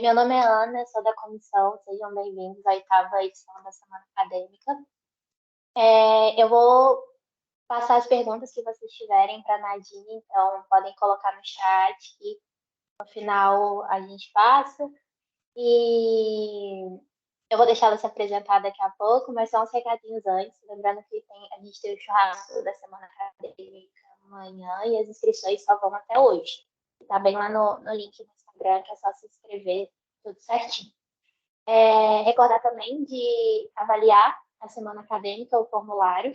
Meu nome é Ana, sou da comissão, sejam bem-vindos à 8ª edição da Semana Acadêmica. Eu vou passar as perguntas que vocês tiverem para a Nadine, então podem colocar no chat e no final a gente passa. E eu vou deixar ela se apresentar daqui a pouco, mas só uns recadinhos antes. Lembrando que a gente tem o churrasco da Semana Acadêmica amanhã e as inscrições só vão até hoje. Tá bem lá no link no Instagram, que é só se inscrever, tudo certinho. Recordar também de avaliar a Semana Acadêmica, o formulário.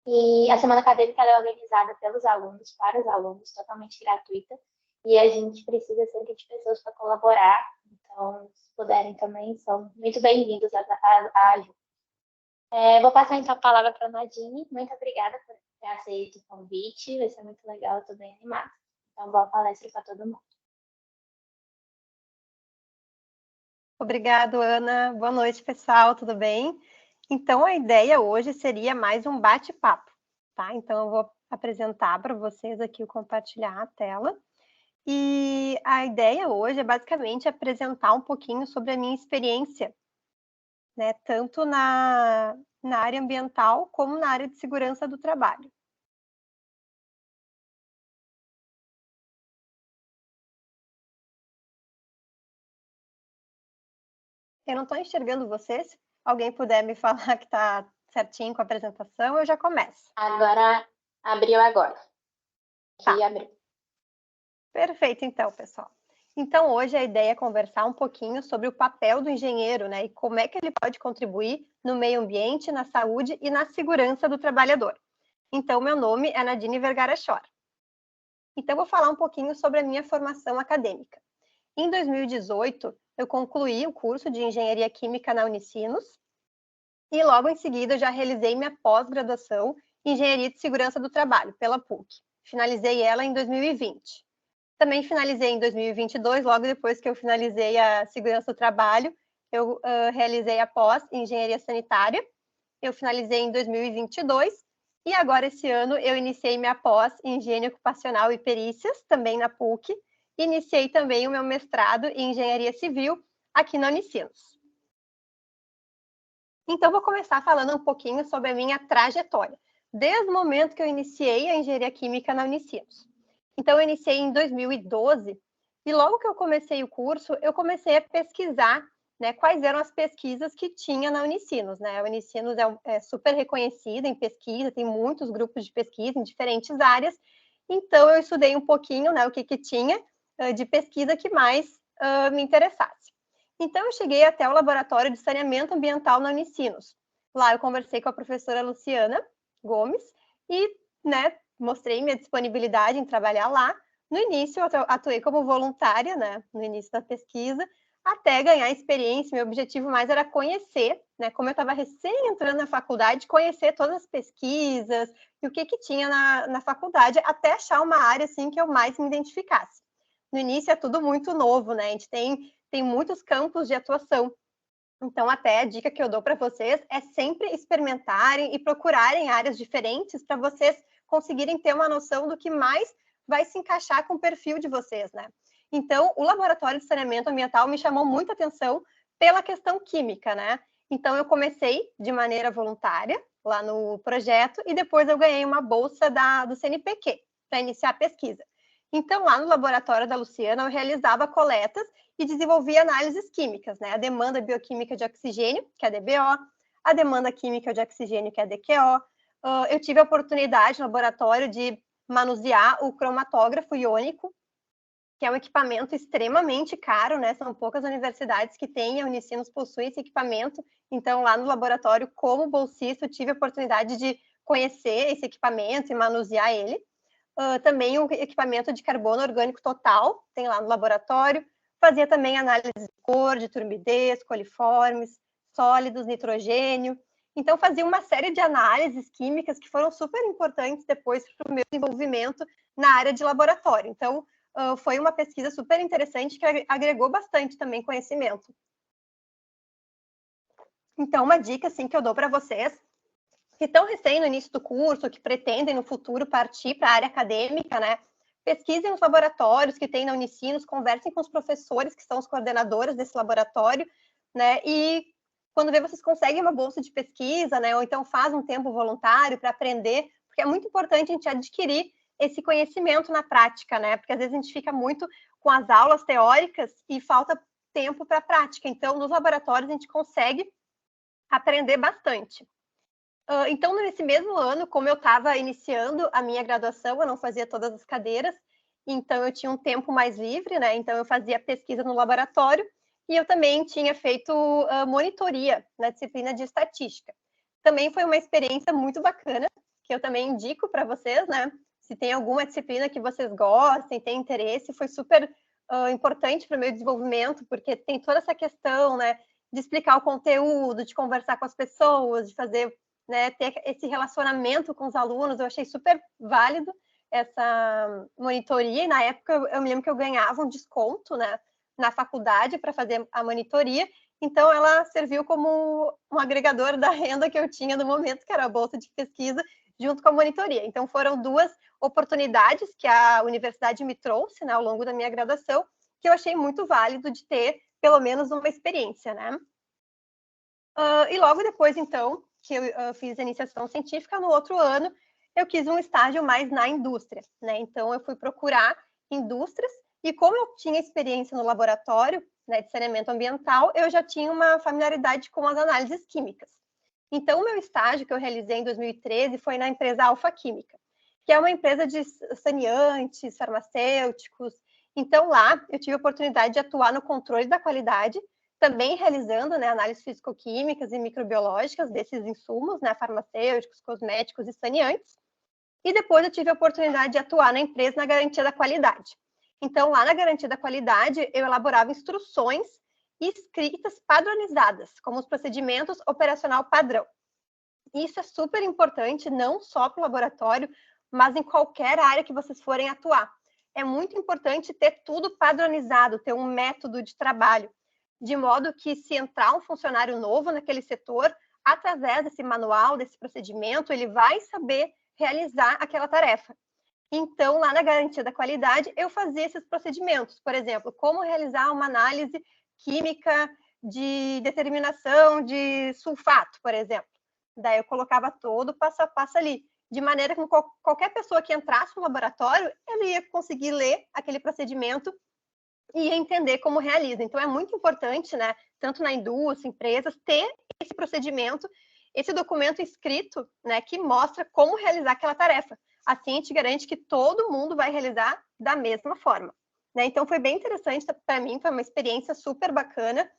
E a Semana Acadêmica é organizada pelos alunos, para os alunos, totalmente gratuita. E a gente precisa sempre de pessoas para colaborar. Então, se puderem também, são muito bem-vindos à ajuda. Vou passar então a palavra para a Nadine. Muito obrigada por ter aceito o convite. Vai ser muito legal, estou bem animada. Então, boa palestra para todo mundo. Obrigado, Ana. Boa noite, pessoal. Tudo bem? Então, a ideia hoje seria mais um bate-papo, tá? Então, eu vou apresentar para vocês aqui, compartilhar a tela. E a ideia hoje é basicamente apresentar um pouquinho sobre a minha experiência, né? Tanto na área ambiental como na área de segurança do trabalho. Eu não estou enxergando vocês. Se alguém puder me falar que está certinho com a apresentação, eu já começo. Agora, abriu agora. Tá. Abriu. Perfeito, então, pessoal. Então, hoje a ideia é conversar um pouquinho sobre o papel do engenheiro, né? E como é que ele pode contribuir no meio ambiente, na saúde e na segurança do trabalhador. Então, meu nome é Nadine Vergara Chor. Então, vou falar um pouquinho sobre a minha formação acadêmica. Em 2018, eu concluí o curso de Engenharia Química na Unicinos e logo em seguida já realizei minha pós-graduação em Engenharia de Segurança do Trabalho, pela PUC. Finalizei ela em 2020. Também finalizei em 2022, logo depois que eu finalizei a segurança do trabalho, eu realizei a pós em engenharia sanitária. Eu finalizei em 2022 e agora esse ano eu iniciei minha pós em higiene ocupacional e perícias, também na PUC. Iniciei também o meu mestrado em engenharia civil aqui na Unicinos. Então, vou começar falando um pouquinho sobre a minha trajetória, desde o momento que eu iniciei a engenharia química na Unicinos. Então, eu iniciei em 2012 e logo que eu comecei o curso, eu comecei a pesquisar, né, quais eram as pesquisas que tinha na Unicinos, né? A Unicinos é super reconhecida em pesquisa, tem muitos grupos de pesquisa em diferentes áreas, então eu estudei um pouquinho, né, o que tinha de pesquisa que mais me interessasse. Então, eu cheguei até o laboratório de saneamento ambiental na Unicinos. Lá eu conversei com a professora Luciana Gomes e, né, mostrei minha disponibilidade em trabalhar lá. No início, eu atuei como voluntária, né, no início da pesquisa, até ganhar experiência. Meu objetivo mais era conhecer, né, como eu estava recém entrando na faculdade, conhecer todas as pesquisas e o que tinha na faculdade, até achar uma área assim que eu mais me identificasse. No início é tudo muito novo, né? A gente tem muitos campos de atuação. Então, até a dica que eu dou para vocês é sempre experimentarem e procurarem áreas diferentes para vocês conseguirem ter uma noção do que mais vai se encaixar com o perfil de vocês, né? Então, o laboratório de saneamento ambiental me chamou muita atenção pela questão química, né? Então, eu comecei de maneira voluntária lá no projeto e depois eu ganhei uma bolsa do CNPq para iniciar a pesquisa. Então, lá no laboratório da Luciana, eu realizava coletas e desenvolvia análises químicas, né? A demanda bioquímica de oxigênio, que é a DBO, a demanda química de oxigênio, que é a DQO. Eu tive a oportunidade no laboratório de manusear o cromatógrafo iônico, que é um equipamento extremamente caro, né? São poucas universidades que têm, a Unicinos possui esse equipamento. Então, lá no laboratório, como bolsista, eu tive a oportunidade de conhecer esse equipamento e manusear ele. Também o equipamento de carbono orgânico total, tem lá no laboratório. Fazia também análise de cor, de turbidez, coliformes, sólidos, nitrogênio. Então, fazia uma série de análises químicas que foram super importantes depois para o meu desenvolvimento na área de laboratório. Então, foi uma pesquisa super interessante que agregou bastante também conhecimento. Então, uma dica assim, que eu dou para vocês que estão recém no início do curso, que pretendem no futuro partir para a área acadêmica, né? pesquisem os laboratórios que tem na Unicinos, conversem com os professores que são os coordenadores desse laboratório, né? E quando vê, vocês conseguem uma bolsa de pesquisa, né? Ou então faz um tempo voluntário para aprender, porque é muito importante a gente adquirir esse conhecimento na prática, né? Porque às vezes a gente fica muito com as aulas teóricas e falta tempo para a prática. Então, nos laboratórios a gente consegue aprender bastante. Então, nesse mesmo ano, como eu estava iniciando a minha graduação, eu não fazia todas as cadeiras, então eu tinha um tempo mais livre, né? Então eu fazia pesquisa no laboratório e eu também tinha feito monitoria na disciplina de estatística. Também foi uma experiência muito bacana, que eu também indico para vocês, né? Se tem alguma disciplina que vocês gostem, têm interesse, foi super importante para o meu desenvolvimento, porque tem toda essa questão, né? De explicar o conteúdo, de conversar com as pessoas, de fazer, né, ter esse relacionamento com os alunos. Eu achei super válido essa monitoria, e na época eu me lembro que eu ganhava um desconto, né, na faculdade para fazer a monitoria, então ela serviu como um agregador da renda que eu tinha no momento, que era a bolsa de pesquisa, junto com a monitoria. Então foram duas oportunidades que a universidade me trouxe, né, ao longo da minha graduação, que eu achei muito válido de ter pelo menos uma experiência, né? E logo depois, então, que eu fiz a iniciação científica, no outro ano, eu quis um estágio mais na indústria, né? Então, eu fui procurar indústrias e como eu tinha experiência no laboratório, né, de saneamento ambiental, eu já tinha uma familiaridade com as análises químicas. Então, o meu estágio que eu realizei em 2013 foi na empresa Alfa Química, que é uma empresa de saneantes, farmacêuticos. Então, lá, eu tive a oportunidade de atuar no controle da qualidade, também realizando, né, análises físico-químicas e microbiológicas desses insumos, né, farmacêuticos, cosméticos e saneantes. E depois eu tive a oportunidade de atuar na empresa na garantia da qualidade. Então, lá na garantia da qualidade, eu elaborava instruções escritas padronizadas, como os procedimentos operacional padrão. Isso é super importante, não só para o laboratório, mas em qualquer área que vocês forem atuar. É muito importante ter tudo padronizado, ter um método de trabalho, de modo que se entrar um funcionário novo naquele setor, através desse manual, desse procedimento, ele vai saber realizar aquela tarefa. Então, lá na garantia da qualidade, eu fazia esses procedimentos. Por exemplo, como realizar uma análise química de determinação de sulfato, por exemplo. Daí eu colocava todo passo a passo ali, de maneira que qualquer pessoa que entrasse no laboratório, ele ia conseguir ler aquele procedimento e entender como realiza. Então, é muito importante, né, tanto na indústria, empresas, ter esse procedimento, esse documento escrito, né, que mostra como realizar aquela tarefa. Assim, a gente garante que todo mundo vai realizar da mesma forma, né? Então, foi bem interessante para mim, foi uma experiência super bacana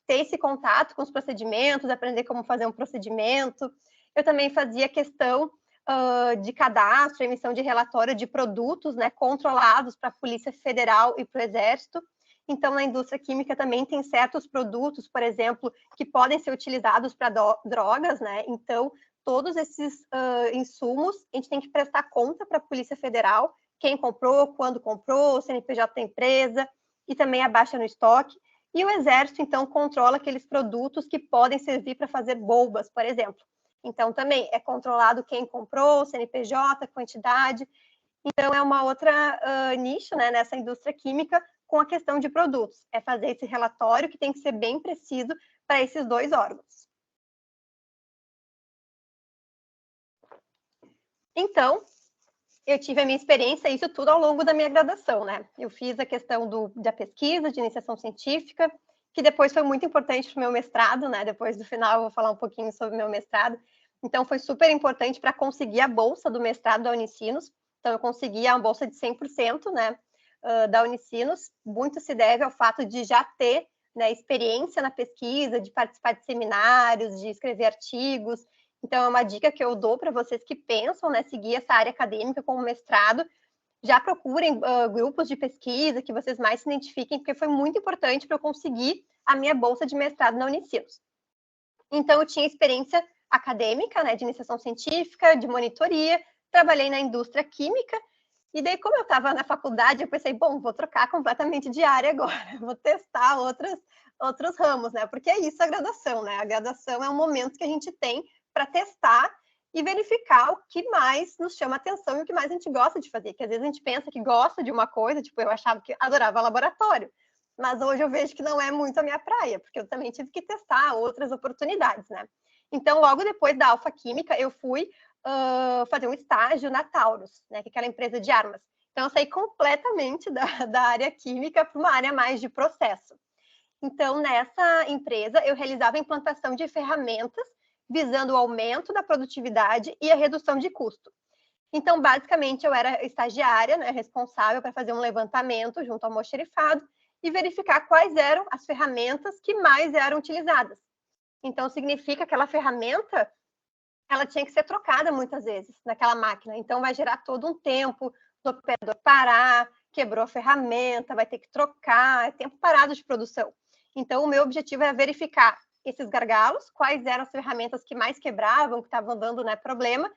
ter esse contato com os procedimentos, aprender como fazer um procedimento. Eu também fazia questão de cadastro, emissão de relatório de produtos, né, controlados para a Polícia Federal e para o Exército. Então, na indústria química também tem certos produtos, por exemplo, que podem ser utilizados para drogas, né? Então, todos esses insumos, a gente tem que prestar conta para a Polícia Federal, quem comprou, quando comprou, o CNPJ da empresa, e também a baixa no estoque. E o Exército, então, controla aqueles produtos que podem servir para fazer bombas, por exemplo. Então, também é controlado quem comprou, CNPJ, quantidade. Então, é uma outra nicho, né, nessa indústria química com a questão de produtos. É fazer esse relatório que tem que ser bem preciso para esses dois órgãos. Então, eu tive a minha experiência, isso tudo ao longo da minha graduação, né? Eu fiz a questão da pesquisa, de iniciação científica, que depois foi muito importante para o meu mestrado, né? Depois do final eu vou falar um pouquinho sobre o meu mestrado. Então, foi super importante para conseguir a bolsa do mestrado da Unicinos. Então, eu consegui a bolsa de 100%, né, da Unicinos. Muito se deve ao fato de já ter, né, experiência na pesquisa, de participar de seminários, de escrever artigos. Então, é uma dica que eu dou para vocês que pensam, né, seguir essa área acadêmica como mestrado. Já procurem grupos de pesquisa que vocês mais se identifiquem, porque foi muito importante para eu conseguir a minha bolsa de mestrado na Unicinos. Então, eu tinha experiência acadêmica, né, de iniciação científica, de monitoria, trabalhei na indústria química, e daí, como eu estava na faculdade, eu pensei, bom, vou trocar completamente de área agora, vou testar outros ramos, né, porque é isso a graduação, né, a graduação é um momento que a gente tem para testar e verificar o que mais nos chama atenção e o que mais a gente gosta de fazer. Que às vezes a gente pensa que gosta de uma coisa, tipo, eu achava que adorava laboratório, mas hoje eu vejo que não é muito a minha praia, porque eu também tive que testar outras oportunidades, né? Então, logo depois da Alfa Química, eu fui fazer um estágio na Taurus, né, que é aquela empresa de armas. Então, eu saí completamente da área química para uma área mais de processo. Então, nessa empresa, eu realizava a implantação de ferramentas visando o aumento da produtividade e a redução de custo. Então, basicamente, eu era estagiária, né, responsável para fazer um levantamento junto ao almoxerifado e verificar quais eram as ferramentas que mais eram utilizadas. Então, significa que aquela ferramenta ela tinha que ser trocada muitas vezes naquela máquina. Então, vai gerar todo um tempo do operador parar, quebrou a ferramenta, vai ter que trocar, é tempo parado de produção. Então, o meu objetivo era verificar esses gargalos, quais eram as ferramentas que mais quebravam, que estavam dando, né, problema,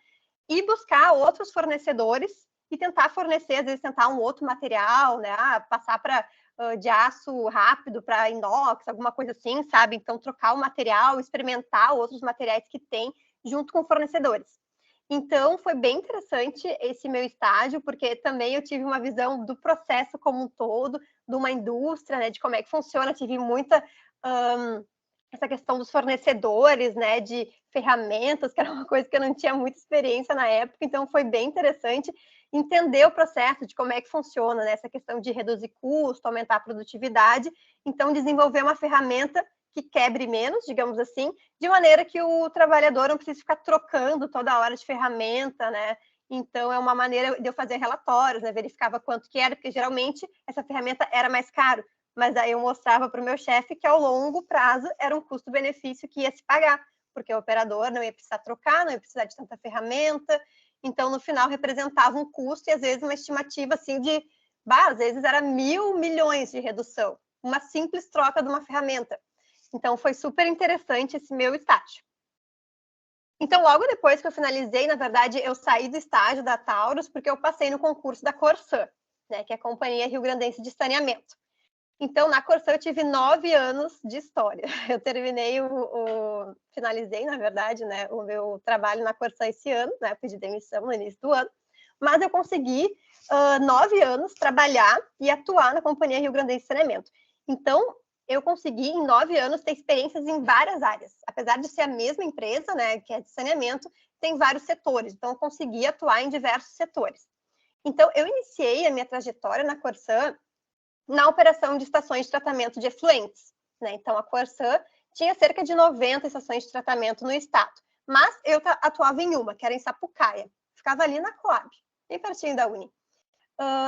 e buscar outros fornecedores e tentar fornecer, às vezes, tentar um outro material, né, passar para de aço rápido para inox, alguma coisa assim, sabe? Então, trocar o material, experimentar outros materiais que tem junto com fornecedores. Então, foi bem interessante esse meu estágio, porque também eu tive uma visão do processo como um todo, de uma indústria, né, de como é que funciona, tive muita essa questão dos fornecedores, né, de ferramentas, que era uma coisa que eu não tinha muita experiência na época, então foi bem interessante entender o processo de como é que funciona, né, essa questão de reduzir custo, aumentar a produtividade, então desenvolver uma ferramenta que quebre menos, digamos assim, de maneira que o trabalhador não precise ficar trocando toda hora de ferramenta, né? Então, é uma maneira de eu fazer relatórios, né? Verificava quanto que era, porque geralmente essa ferramenta era mais caro, mas aí eu mostrava para o meu chefe que ao longo prazo era um custo-benefício que ia se pagar, porque o operador não ia precisar trocar, não ia precisar de tanta ferramenta, então no final representava um custo e às vezes uma estimativa assim de, às vezes era 1.000 milhões de redução, uma simples troca de uma ferramenta. Então, foi super interessante esse meu estágio. Então, logo depois que eu finalizei, na verdade, eu saí do estágio da Taurus porque eu passei no concurso da Corsã, né, que é a Companhia Rio Grandense de Saneamento. Então, na Corsã, eu tive 9 anos de história. Eu terminei finalizei, na verdade, né, o meu trabalho na Corsã esse ano, né, pedi demissão no início do ano, mas eu consegui 9 anos trabalhar e atuar na Companhia Rio Grandense de Saneamento. Então, eu consegui, em 9 anos, ter experiências em várias áreas. Apesar de ser a mesma empresa, né, que é de saneamento, tem vários setores. Então, eu consegui atuar em diversos setores. Então, eu iniciei a minha trajetória na Corsã na operação de estações de tratamento de efluentes, né? Então, a Corsã tinha cerca de 90 estações de tratamento no estado, mas eu atuava em uma, que era em Sapucaia. Ficava ali na Coab, bem pertinho da Uni.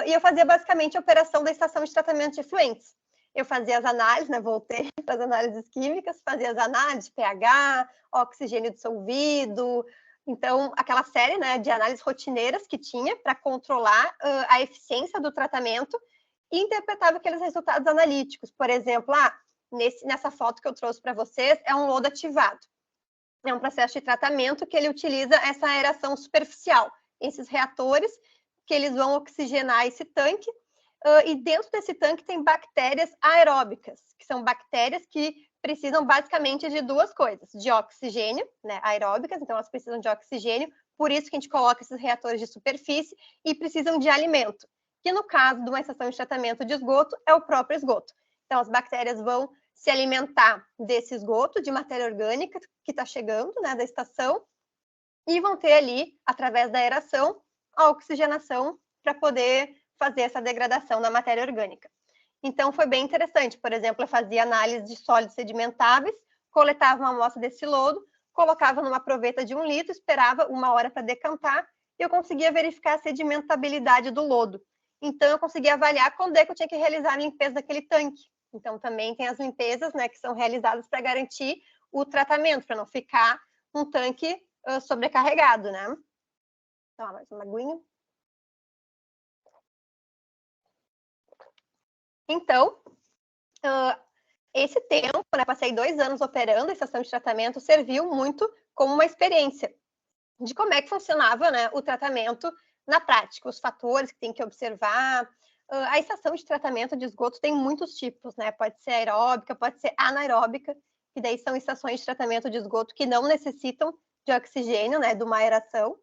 E eu fazia basicamente a operação da estação de tratamento de efluentes. Eu fazia as análises, né, voltei para as análises químicas, fazia as análises de pH, oxigênio dissolvido, então aquela série, né, de análises rotineiras que tinha para controlar a eficiência do tratamento e interpretava aqueles resultados analíticos. Por exemplo, nessa foto que eu trouxe para vocês, é um lodo ativado. É um processo de tratamento que ele utiliza essa aeração superficial, esses reatores que eles vão oxigenar esse tanque, e dentro desse tanque tem bactérias aeróbicas, que são bactérias que precisam basicamente de duas coisas, de oxigênio, né, aeróbicas, então elas precisam de oxigênio, por isso que a gente coloca esses reatores de superfície, e precisam de alimento, que no caso de uma estação de tratamento de esgoto, é o próprio esgoto. Então as bactérias vão se alimentar desse esgoto, de matéria orgânica que está chegando, né, da estação, e vão ter ali, através da aeração, a oxigenação para poder fazer essa degradação da matéria orgânica. Então, foi bem interessante. Por exemplo, eu fazia análise de sólidos sedimentáveis, coletava uma amostra desse lodo, colocava numa proveta de 1 litro, esperava 1 hora para decantar, e eu conseguia verificar a sedimentabilidade do lodo. Então, eu conseguia avaliar quando é que eu tinha que realizar a limpeza daquele tanque. Então, também tem as limpezas, né, que são realizadas para garantir o tratamento, para não ficar um tanque sobrecarregado, né? Então, mais uma aguinha. Então, esse tempo, né, passei 2 anos operando a estação de tratamento, serviu muito como uma experiência de como é que funcionava, né, o tratamento na prática, os fatores que tem que observar. A estação de tratamento de esgoto tem muitos tipos, né? Pode ser aeróbica, pode ser anaeróbica, que daí são estações de tratamento de esgoto que não necessitam de oxigênio, né, de uma aeração.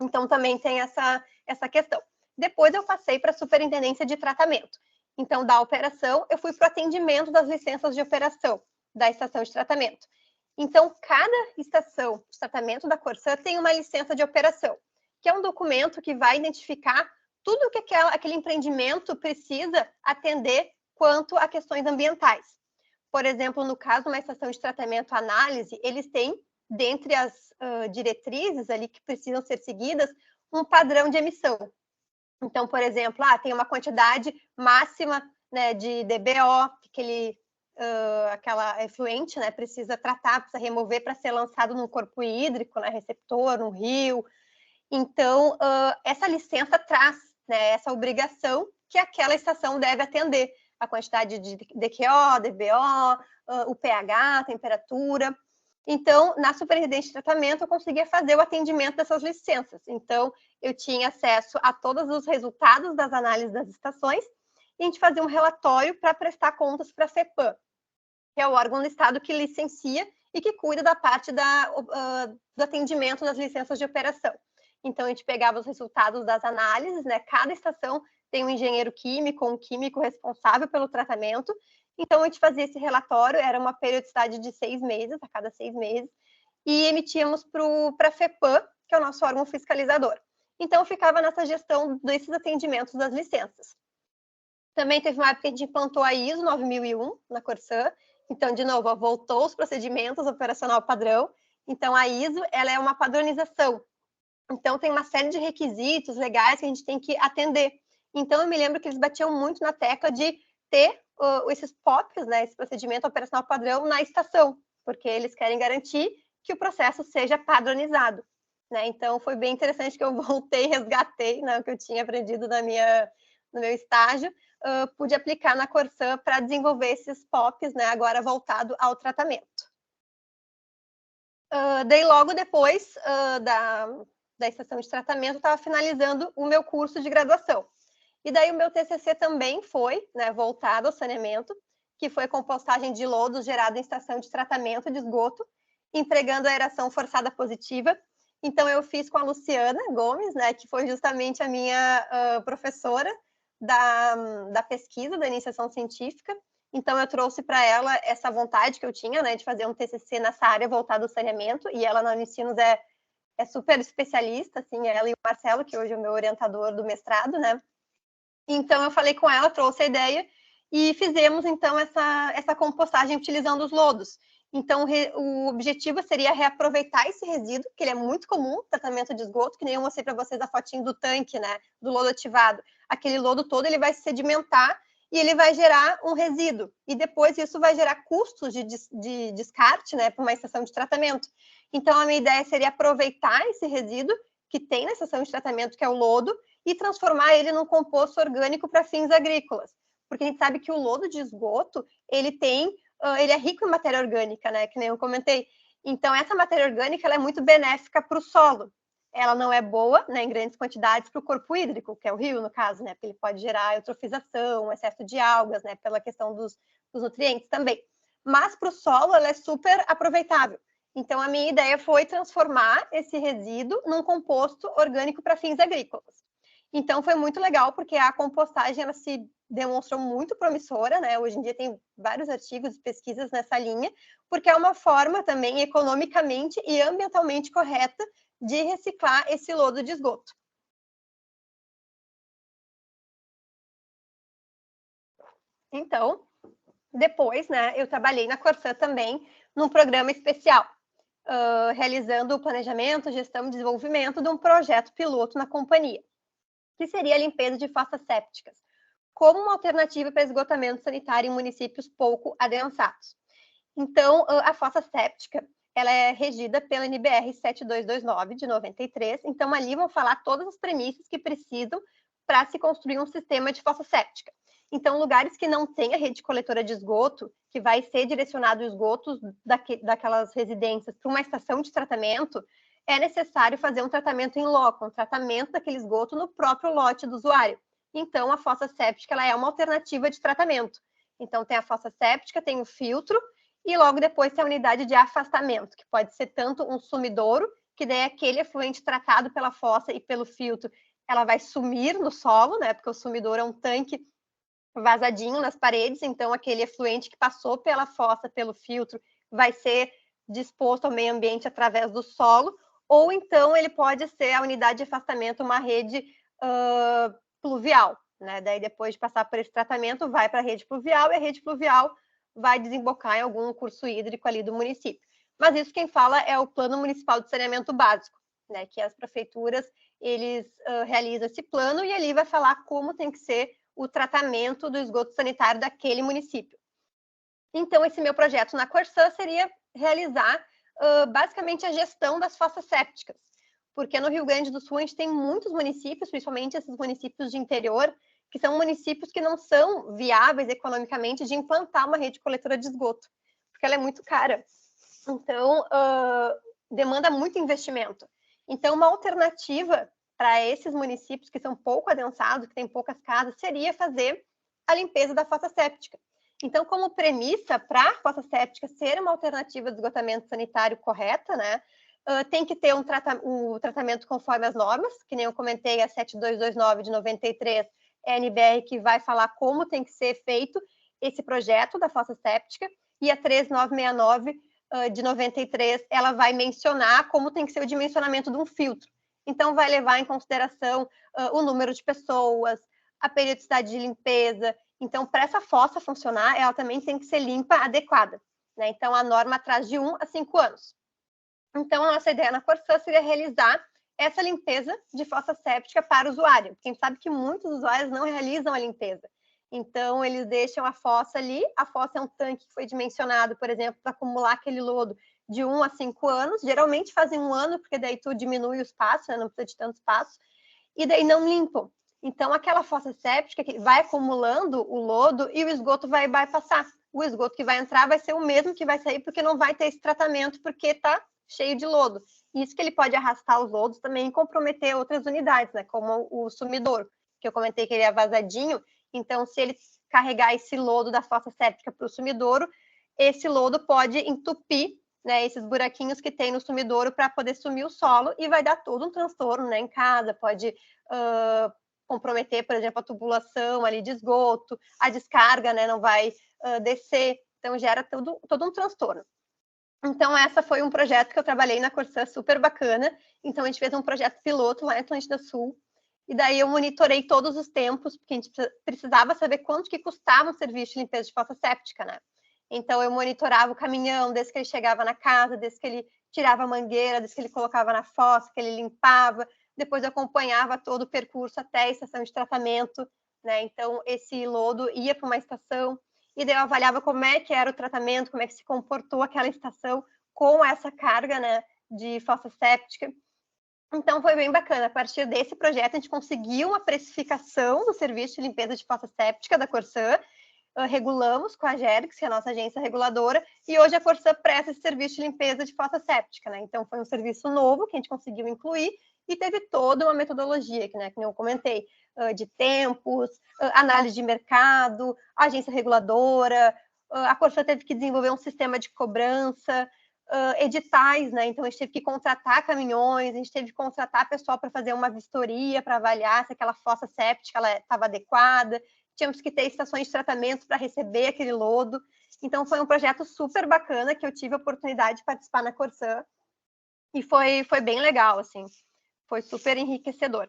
Então, também tem essa questão. Depois, eu passei para a superintendência de tratamento. Então, da operação, eu fui para o atendimento das licenças de operação da estação de tratamento. Então, cada estação de tratamento da Corsã tem uma licença de operação, que é um documento que vai identificar tudo o que aquele empreendimento precisa atender quanto a questões ambientais. Por exemplo, no caso de uma estação de tratamento análise, eles têm, dentre as diretrizes ali que precisam ser seguidas, um padrão de emissão. Então, por exemplo, tem uma quantidade máxima, né, de DBO, aquela efluente, né, precisa tratar, precisa remover para ser lançado num corpo hídrico, né, receptor, num rio. Então, essa licença traz, né, essa obrigação que aquela estação deve atender, a quantidade de DQO, DBO, o pH, a temperatura. Então, na superintendência de tratamento, eu conseguia fazer o atendimento dessas licenças. Então, eu tinha acesso a todos os resultados das análises das estações e a gente fazia um relatório para prestar contas para a FEPAM, que é o órgão do Estado que licencia e que cuida da parte do atendimento das licenças de operação. Então, a gente pegava os resultados das análises, né? Cada estação tem um engenheiro químico, um químico responsável pelo tratamento. Então, a gente fazia esse relatório, era uma periodicidade de 6 meses, a cada 6 meses, e emitíamos para a FEPAM, que é o nosso órgão fiscalizador. Então, eu ficava nessa gestão desses atendimentos das licenças. Também teve uma época que a gente implantou a ISO 9001 na Corsã. Então, de novo, voltou os procedimentos operacional padrão. Então, a ISO, ela é uma padronização. Então, tem uma série de requisitos legais que a gente tem que atender. Então, eu me lembro que eles batiam muito na tecla de ter esses POPs, né, esse procedimento operacional padrão, na estação, porque eles querem garantir que o processo seja padronizado, né? Então, foi bem interessante que eu voltei, resgatei, né, o que eu tinha aprendido no meu estágio, pude aplicar na Corsã para desenvolver esses POPs, né, agora voltado ao tratamento. Daí, logo depois da estação de tratamento, eu estava finalizando o meu curso de graduação. E daí o meu TCC também foi, né, voltado ao saneamento, que foi compostagem de lodos gerado em estação de tratamento de esgoto, empregando a aeração forçada positiva. Então, eu fiz com a Luciana Gomes, né, que foi justamente a minha professora da pesquisa, da iniciação científica. Então, eu trouxe para ela essa vontade que eu tinha, né, de fazer um TCC nessa área voltado ao saneamento, e ela na Unicinos é super especialista, assim, ela e o Marcelo, que hoje é o meu orientador do mestrado, né. Então, eu falei com ela, trouxe a ideia e fizemos, então, essa compostagem utilizando os lodos. Então, o objetivo seria reaproveitar esse resíduo, que ele é muito comum, tratamento de esgoto, que nem eu mostrei para vocês a fotinho do tanque, né, do lodo ativado. Aquele lodo todo, ele vai sedimentar e ele vai gerar um resíduo. E depois isso vai gerar custos de descarte, né, para uma estação de tratamento. Então, a minha ideia seria aproveitar esse resíduo que tem na estação de tratamento, que é o lodo, e transformar ele num composto orgânico para fins agrícolas. Porque a gente sabe que o lodo de esgoto, ele é rico em matéria orgânica, né? Que nem eu comentei. Então, essa matéria orgânica ela é muito benéfica para o solo. Ela não é boa, né, em grandes quantidades para o corpo hídrico, que é o rio, no caso, né? Porque ele pode gerar eutrofização, excesso de algas, né? Pela questão dos nutrientes também. Mas para o solo, ela é super aproveitável. Então, a minha ideia foi transformar esse resíduo num composto orgânico para fins agrícolas. Então, foi muito legal, porque a compostagem ela se demonstrou muito promissora, né? Hoje em dia tem vários artigos e pesquisas nessa linha, porque é uma forma também economicamente e ambientalmente correta de reciclar esse lodo de esgoto. Então, depois, né, eu trabalhei na Corsã também num programa especial, realizando o planejamento, gestão e desenvolvimento de um projeto piloto na companhia, que seria a limpeza de fossas sépticas, como uma alternativa para esgotamento sanitário em municípios pouco adensados. Então, a fossa séptica, ela é regida pela NBR 7229 de 93. Então, ali vão falar todas as premissas que precisam para se construir um sistema de fossa séptica. Então, lugares que não têm a rede coletora de esgoto, que vai ser direcionado o esgoto daquelas residências para uma estação de tratamento, é necessário fazer um tratamento em loco, um tratamento daquele esgoto no próprio lote do usuário. Então, a fossa séptica ela é uma alternativa de tratamento. Então, tem a fossa séptica, tem o filtro, e logo depois tem a unidade de afastamento, que pode ser tanto um sumidouro, que daí aquele efluente tratado pela fossa e pelo filtro, ela vai sumir no solo, né? Porque o sumidouro é um tanque vazadinho nas paredes, então aquele efluente que passou pela fossa, pelo filtro, vai ser disposto ao meio ambiente através do solo, ou então ele pode ser a unidade de afastamento, uma rede pluvial, né? Daí depois de passar por esse tratamento, vai para a rede pluvial, e a rede pluvial vai desembocar em algum curso hídrico ali do município. Mas isso quem fala é o Plano Municipal de Saneamento Básico, né? Que as prefeituras, eles realizam esse plano e ali vai falar como tem que ser o tratamento do esgoto sanitário daquele município. Então, esse meu projeto na Corsã seria realizar basicamente a gestão das fossas sépticas, porque no Rio Grande do Sul a gente tem muitos municípios, principalmente esses municípios de interior, que são municípios que não são viáveis economicamente de implantar uma rede coletora de esgoto, porque ela é muito cara. Então, demanda muito investimento. Então, uma alternativa para esses municípios que são pouco adensados, que têm poucas casas, seria fazer a limpeza da fossa séptica. Então, como premissa para a fossa séptica ser uma alternativa de esgotamento sanitário correta, né, tem que ter um tratamento conforme as normas, que nem eu comentei, a 7229 de 93, é a NBR que vai falar como tem que ser feito esse projeto da fossa séptica, e a 3969 de 93, ela vai mencionar como tem que ser o dimensionamento de um filtro. Então, vai levar em consideração o número de pessoas, a periodicidade de limpeza. Então, para essa fossa funcionar, ela também tem que ser limpa, adequada, né? Então, a norma traz de 1 a 5 anos. Então, a nossa ideia na Corsã seria realizar essa limpeza de fossa séptica para o usuário, porque a gente sabe que muitos usuários não realizam a limpeza. Então, eles deixam a fossa ali, a fossa é um tanque que foi dimensionado, por exemplo, para acumular aquele lodo de 1 a 5 anos, geralmente fazem 1 ano, porque daí tu diminui o espaço, né? Não precisa de tanto espaço, e daí não limpam. Então, aquela fossa séptica que vai acumulando o lodo e o esgoto vai bypassar. O esgoto que vai entrar vai ser o mesmo que vai sair, porque não vai ter esse tratamento, porque está cheio de lodo. Isso que ele pode arrastar os lodos também e comprometer outras unidades, né? Como o sumidouro, que eu comentei que ele é vazadinho. Então, se ele carregar esse lodo da fossa séptica para o sumidouro, esse lodo pode entupir, né, esses buraquinhos que tem no sumidouro para poder sumir o solo e vai dar todo um transtorno, né, em casa, pode comprometer, por exemplo, a tubulação ali de esgoto, a descarga, né, não vai descer, então gera todo um transtorno. Então, essa foi um projeto que eu trabalhei na Corsã, super bacana. Então, a gente fez um projeto piloto lá em Atlântida Sul, e daí eu monitorei todos os tempos, porque a gente precisava saber quanto que custava um serviço de limpeza de fossa séptica, né? Então, eu monitorava o caminhão, desde que ele chegava na casa, desde que ele tirava a mangueira, desde que ele colocava na fossa, que ele limpava. Depois, eu acompanhava todo o percurso até a estação de tratamento, né? Então, esse lodo ia para uma estação, e daí eu avaliava como é que era o tratamento, como é que se comportou aquela estação com essa carga, né, de fossa séptica. Então, foi bem bacana. A partir desse projeto, a gente conseguiu uma precificação do serviço de limpeza de fossa séptica da Corsã, regulamos com a Gergs, que é a nossa agência reguladora, e hoje a Corsã presta esse serviço de limpeza de fossa séptica, né? Então, foi um serviço novo que a gente conseguiu incluir e teve toda uma metodologia, que, né, que eu comentei, de tempos, análise de mercado, agência reguladora, a Corsã teve que desenvolver um sistema de cobrança, editais, né? Então, a gente teve que contratar caminhões, a gente teve que contratar pessoal para fazer uma vistoria, para avaliar se aquela fossa séptica estava adequada, tínhamos que ter estações de tratamento para receber aquele lodo. Então, foi um projeto super bacana que eu tive a oportunidade de participar na Corsã e foi bem legal, assim, foi super enriquecedor.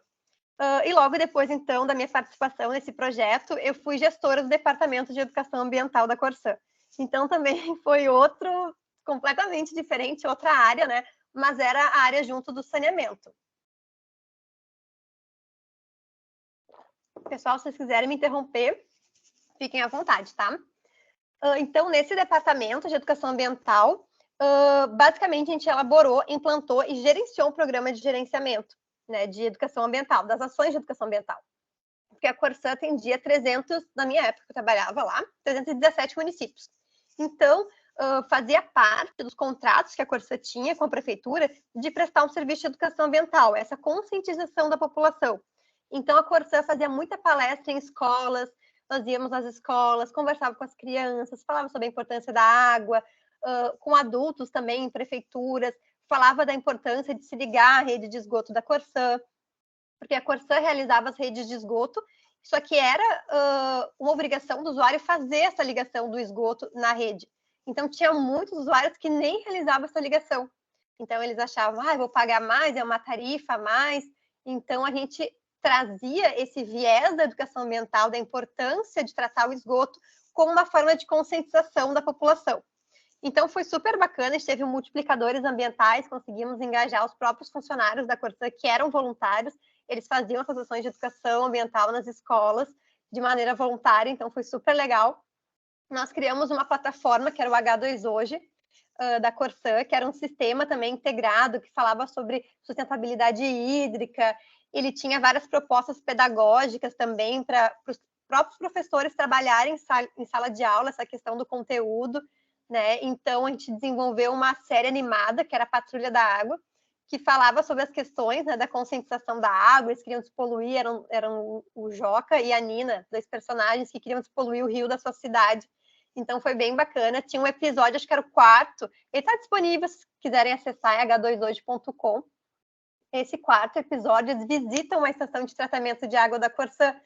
E logo depois, então, da minha participação nesse projeto, eu fui gestora do Departamento de Educação Ambiental da Corsã. Então, também foi outro completamente diferente, outra área, né? Mas era a área junto do saneamento. Pessoal, se vocês quiserem me interromper, fiquem à vontade, tá? Então, nesse departamento de educação ambiental, basicamente a gente elaborou, implantou e gerenciou um programa de gerenciamento, né, de educação ambiental, das ações de educação ambiental. Porque a Corsã atendia 300, na minha época eu trabalhava lá, 317 municípios. Então, fazia parte dos contratos que a Corsã tinha com a prefeitura de prestar um serviço de educação ambiental, essa conscientização da população. Então, a Corsã fazia muita palestra em escolas, nós íamos nas escolas, conversava com as crianças, falava sobre a importância da água, com adultos também, em prefeituras, falava da importância de se ligar à rede de esgoto da Corsã, porque a Corsã realizava as redes de esgoto, só que era uma obrigação do usuário fazer essa ligação do esgoto na rede. Então, tinha muitos usuários que nem realizavam essa ligação. Então, eles achavam, vou pagar mais, é uma tarifa a mais. Então, a gente trazia esse viés da educação ambiental, da importância de tratar o esgoto, como uma forma de conscientização da população. Então, foi super bacana, a gente teve multiplicadores ambientais, conseguimos engajar os próprios funcionários da Corsã, que eram voluntários, eles faziam essas ações de educação ambiental nas escolas, de maneira voluntária, então foi super legal. Nós criamos uma plataforma, que era o H2 Hoje, da Corsã, que era um sistema também integrado, que falava sobre sustentabilidade hídrica, ele tinha várias propostas pedagógicas também para os próprios professores trabalharem em sala de aula, essa questão do conteúdo, né? Então, a gente desenvolveu uma série animada, que era a Patrulha da Água, que falava sobre as questões, né, da conscientização da água, eles queriam despoluir, eram o Joca e a Nina, dois personagens que queriam despoluir o rio da sua cidade. Então, foi bem bacana. Tinha um episódio, acho que era o quarto, ele está disponível, se quiserem acessar, é h2hoje.com. Esse quarto episódio, eles visitam uma estação de tratamento de água da Corsã.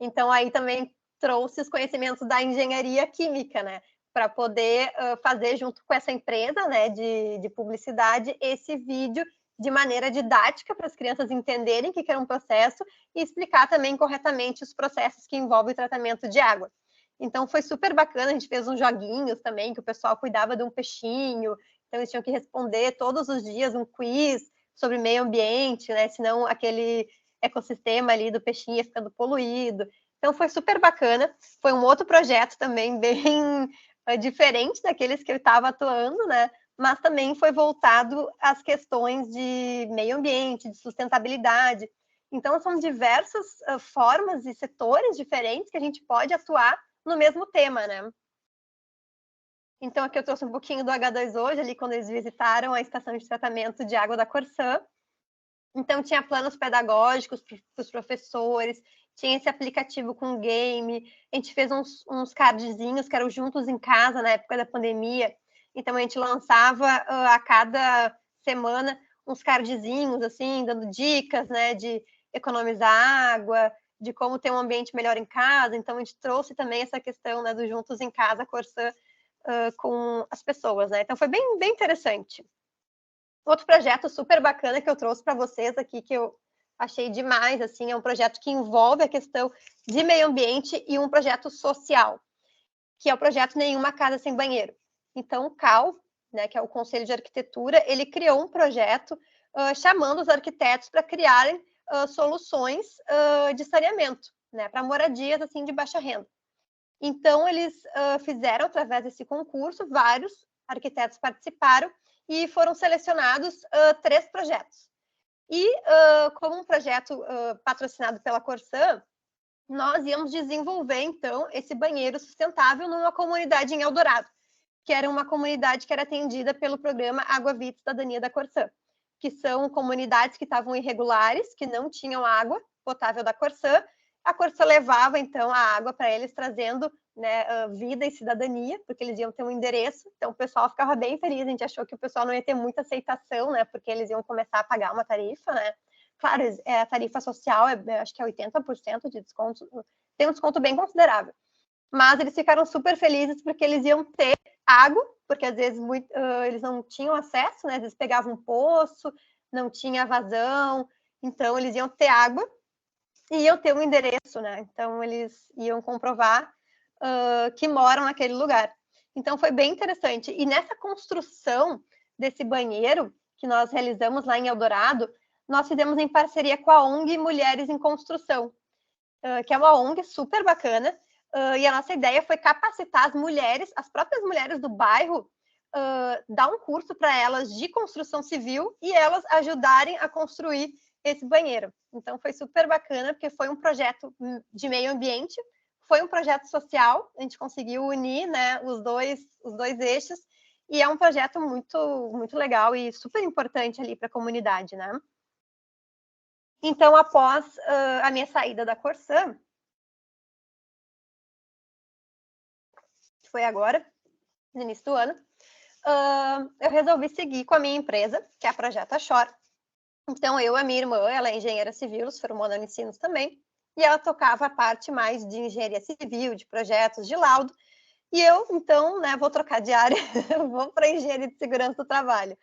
Então, aí também trouxe os conhecimentos da engenharia química, né? Para poder fazer junto com essa empresa, né, de publicidade, esse vídeo de maneira didática para as crianças entenderem o que é um processo e explicar também corretamente os processos que envolvem o tratamento de água. Então, foi super bacana, a gente fez uns joguinhos também, que o pessoal cuidava de um peixinho, então eles tinham que responder todos os dias um quiz sobre meio ambiente, né? Senão aquele ecossistema ali do peixinho ia ficando poluído. Então, foi super bacana. Foi um outro projeto também bem diferente daqueles que eu estava atuando, né? Mas também foi voltado às questões de meio ambiente, de sustentabilidade. Então, são diversas formas e setores diferentes que a gente pode atuar no mesmo tema, né? Então, aqui eu trouxe um pouquinho do H2 Hoje, ali quando eles visitaram a estação de tratamento de água da Corsã. Então, tinha planos pedagógicos para os professores, tinha esse aplicativo com game, a gente fez uns cardzinhos que eram juntos em casa na época da pandemia. Então, a gente lançava a cada semana uns cardzinhos, assim, dando dicas, né, de economizar água, de como ter um ambiente melhor em casa. Então, a gente trouxe também essa questão, né, do Juntos em Casa, Corsã, com as pessoas, né? Então, foi bem, bem interessante. Outro projeto super bacana que eu trouxe para vocês aqui, que eu achei demais, assim, é um projeto que envolve a questão de meio ambiente e um projeto social, que é o projeto Nenhuma Casa Sem Banheiro. Então, o CAL, né, que é o Conselho de Arquitetura, ele criou um projeto chamando os arquitetos para criarem soluções de saneamento, né, para moradias, assim, de baixa renda. Então, eles fizeram, através desse concurso, vários arquitetos participaram e foram selecionados 3 projetos. E, como um projeto patrocinado pela Corsã, nós íamos desenvolver, então, esse banheiro sustentável numa comunidade em Eldorado, que era uma comunidade que era atendida pelo programa Água Vida Cidadania da Corsã, que são comunidades que estavam irregulares, que não tinham água potável da Corsã. A Corsã levava, então, a água para eles, trazendo, né, vida e cidadania, porque eles iam ter um endereço. Então, o pessoal ficava bem feliz. A gente achou que o pessoal não ia ter muita aceitação, né, porque eles iam começar a pagar uma tarifa, né. Claro, a tarifa social, acho que é 80% de desconto, tem um desconto bem considerável. Mas eles ficaram super felizes porque eles iam ter água, porque às vezes eles não tinham acesso, né? Às vezes pegavam um poço, não tinha vazão, então eles iam ter água e iam ter um endereço, né? Então eles iam comprovar que moram naquele lugar. Então foi bem interessante. E nessa construção desse banheiro que nós realizamos lá em Eldorado, nós fizemos em parceria com a ONG Mulheres em Construção, que é uma ONG super bacana. E a nossa ideia foi capacitar as mulheres, as próprias mulheres do bairro, dar um curso para elas de construção civil e elas ajudarem a construir esse banheiro. Então, foi super bacana, porque foi um projeto de meio ambiente, foi um projeto social, a gente conseguiu unir, né, os dois eixos, e é um projeto muito, muito legal e super importante ali para a comunidade, né? Então, após a minha saída da Corsã, que foi agora, no início do ano, eu resolvi seguir com a minha empresa, que é a Projeto Ashore. Então, eu e a minha irmã, ela é engenheira civil, se formou na Unicinos também, e ela tocava a parte mais de engenharia civil, de projetos, de laudo, e eu, então, né, vou trocar de área, vou para engenharia de segurança do trabalho,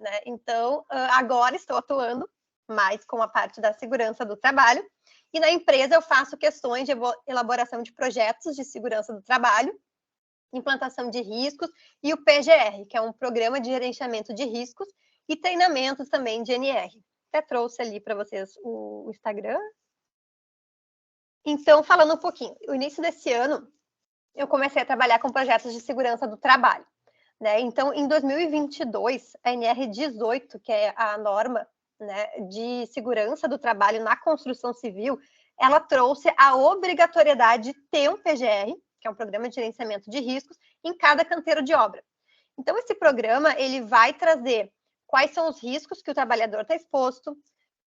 né? Então, agora estou atuando mais com a parte da segurança do trabalho, e na empresa eu faço questões de elaboração de projetos de segurança do trabalho, implantação de riscos, e o PGR, que é um programa de gerenciamento de riscos, e treinamentos também de NR. Até trouxe ali para vocês o Instagram. Então, falando um pouquinho, no início desse ano, eu comecei a trabalhar com projetos de segurança do trabalho, né? Então, em 2022, a NR18, que é a norma, né, de segurança do trabalho na construção civil, ela trouxe a obrigatoriedade de ter um PGR, que é um programa de gerenciamento de riscos, em cada canteiro de obra. Então, esse programa, ele vai trazer quais são os riscos que o trabalhador está exposto,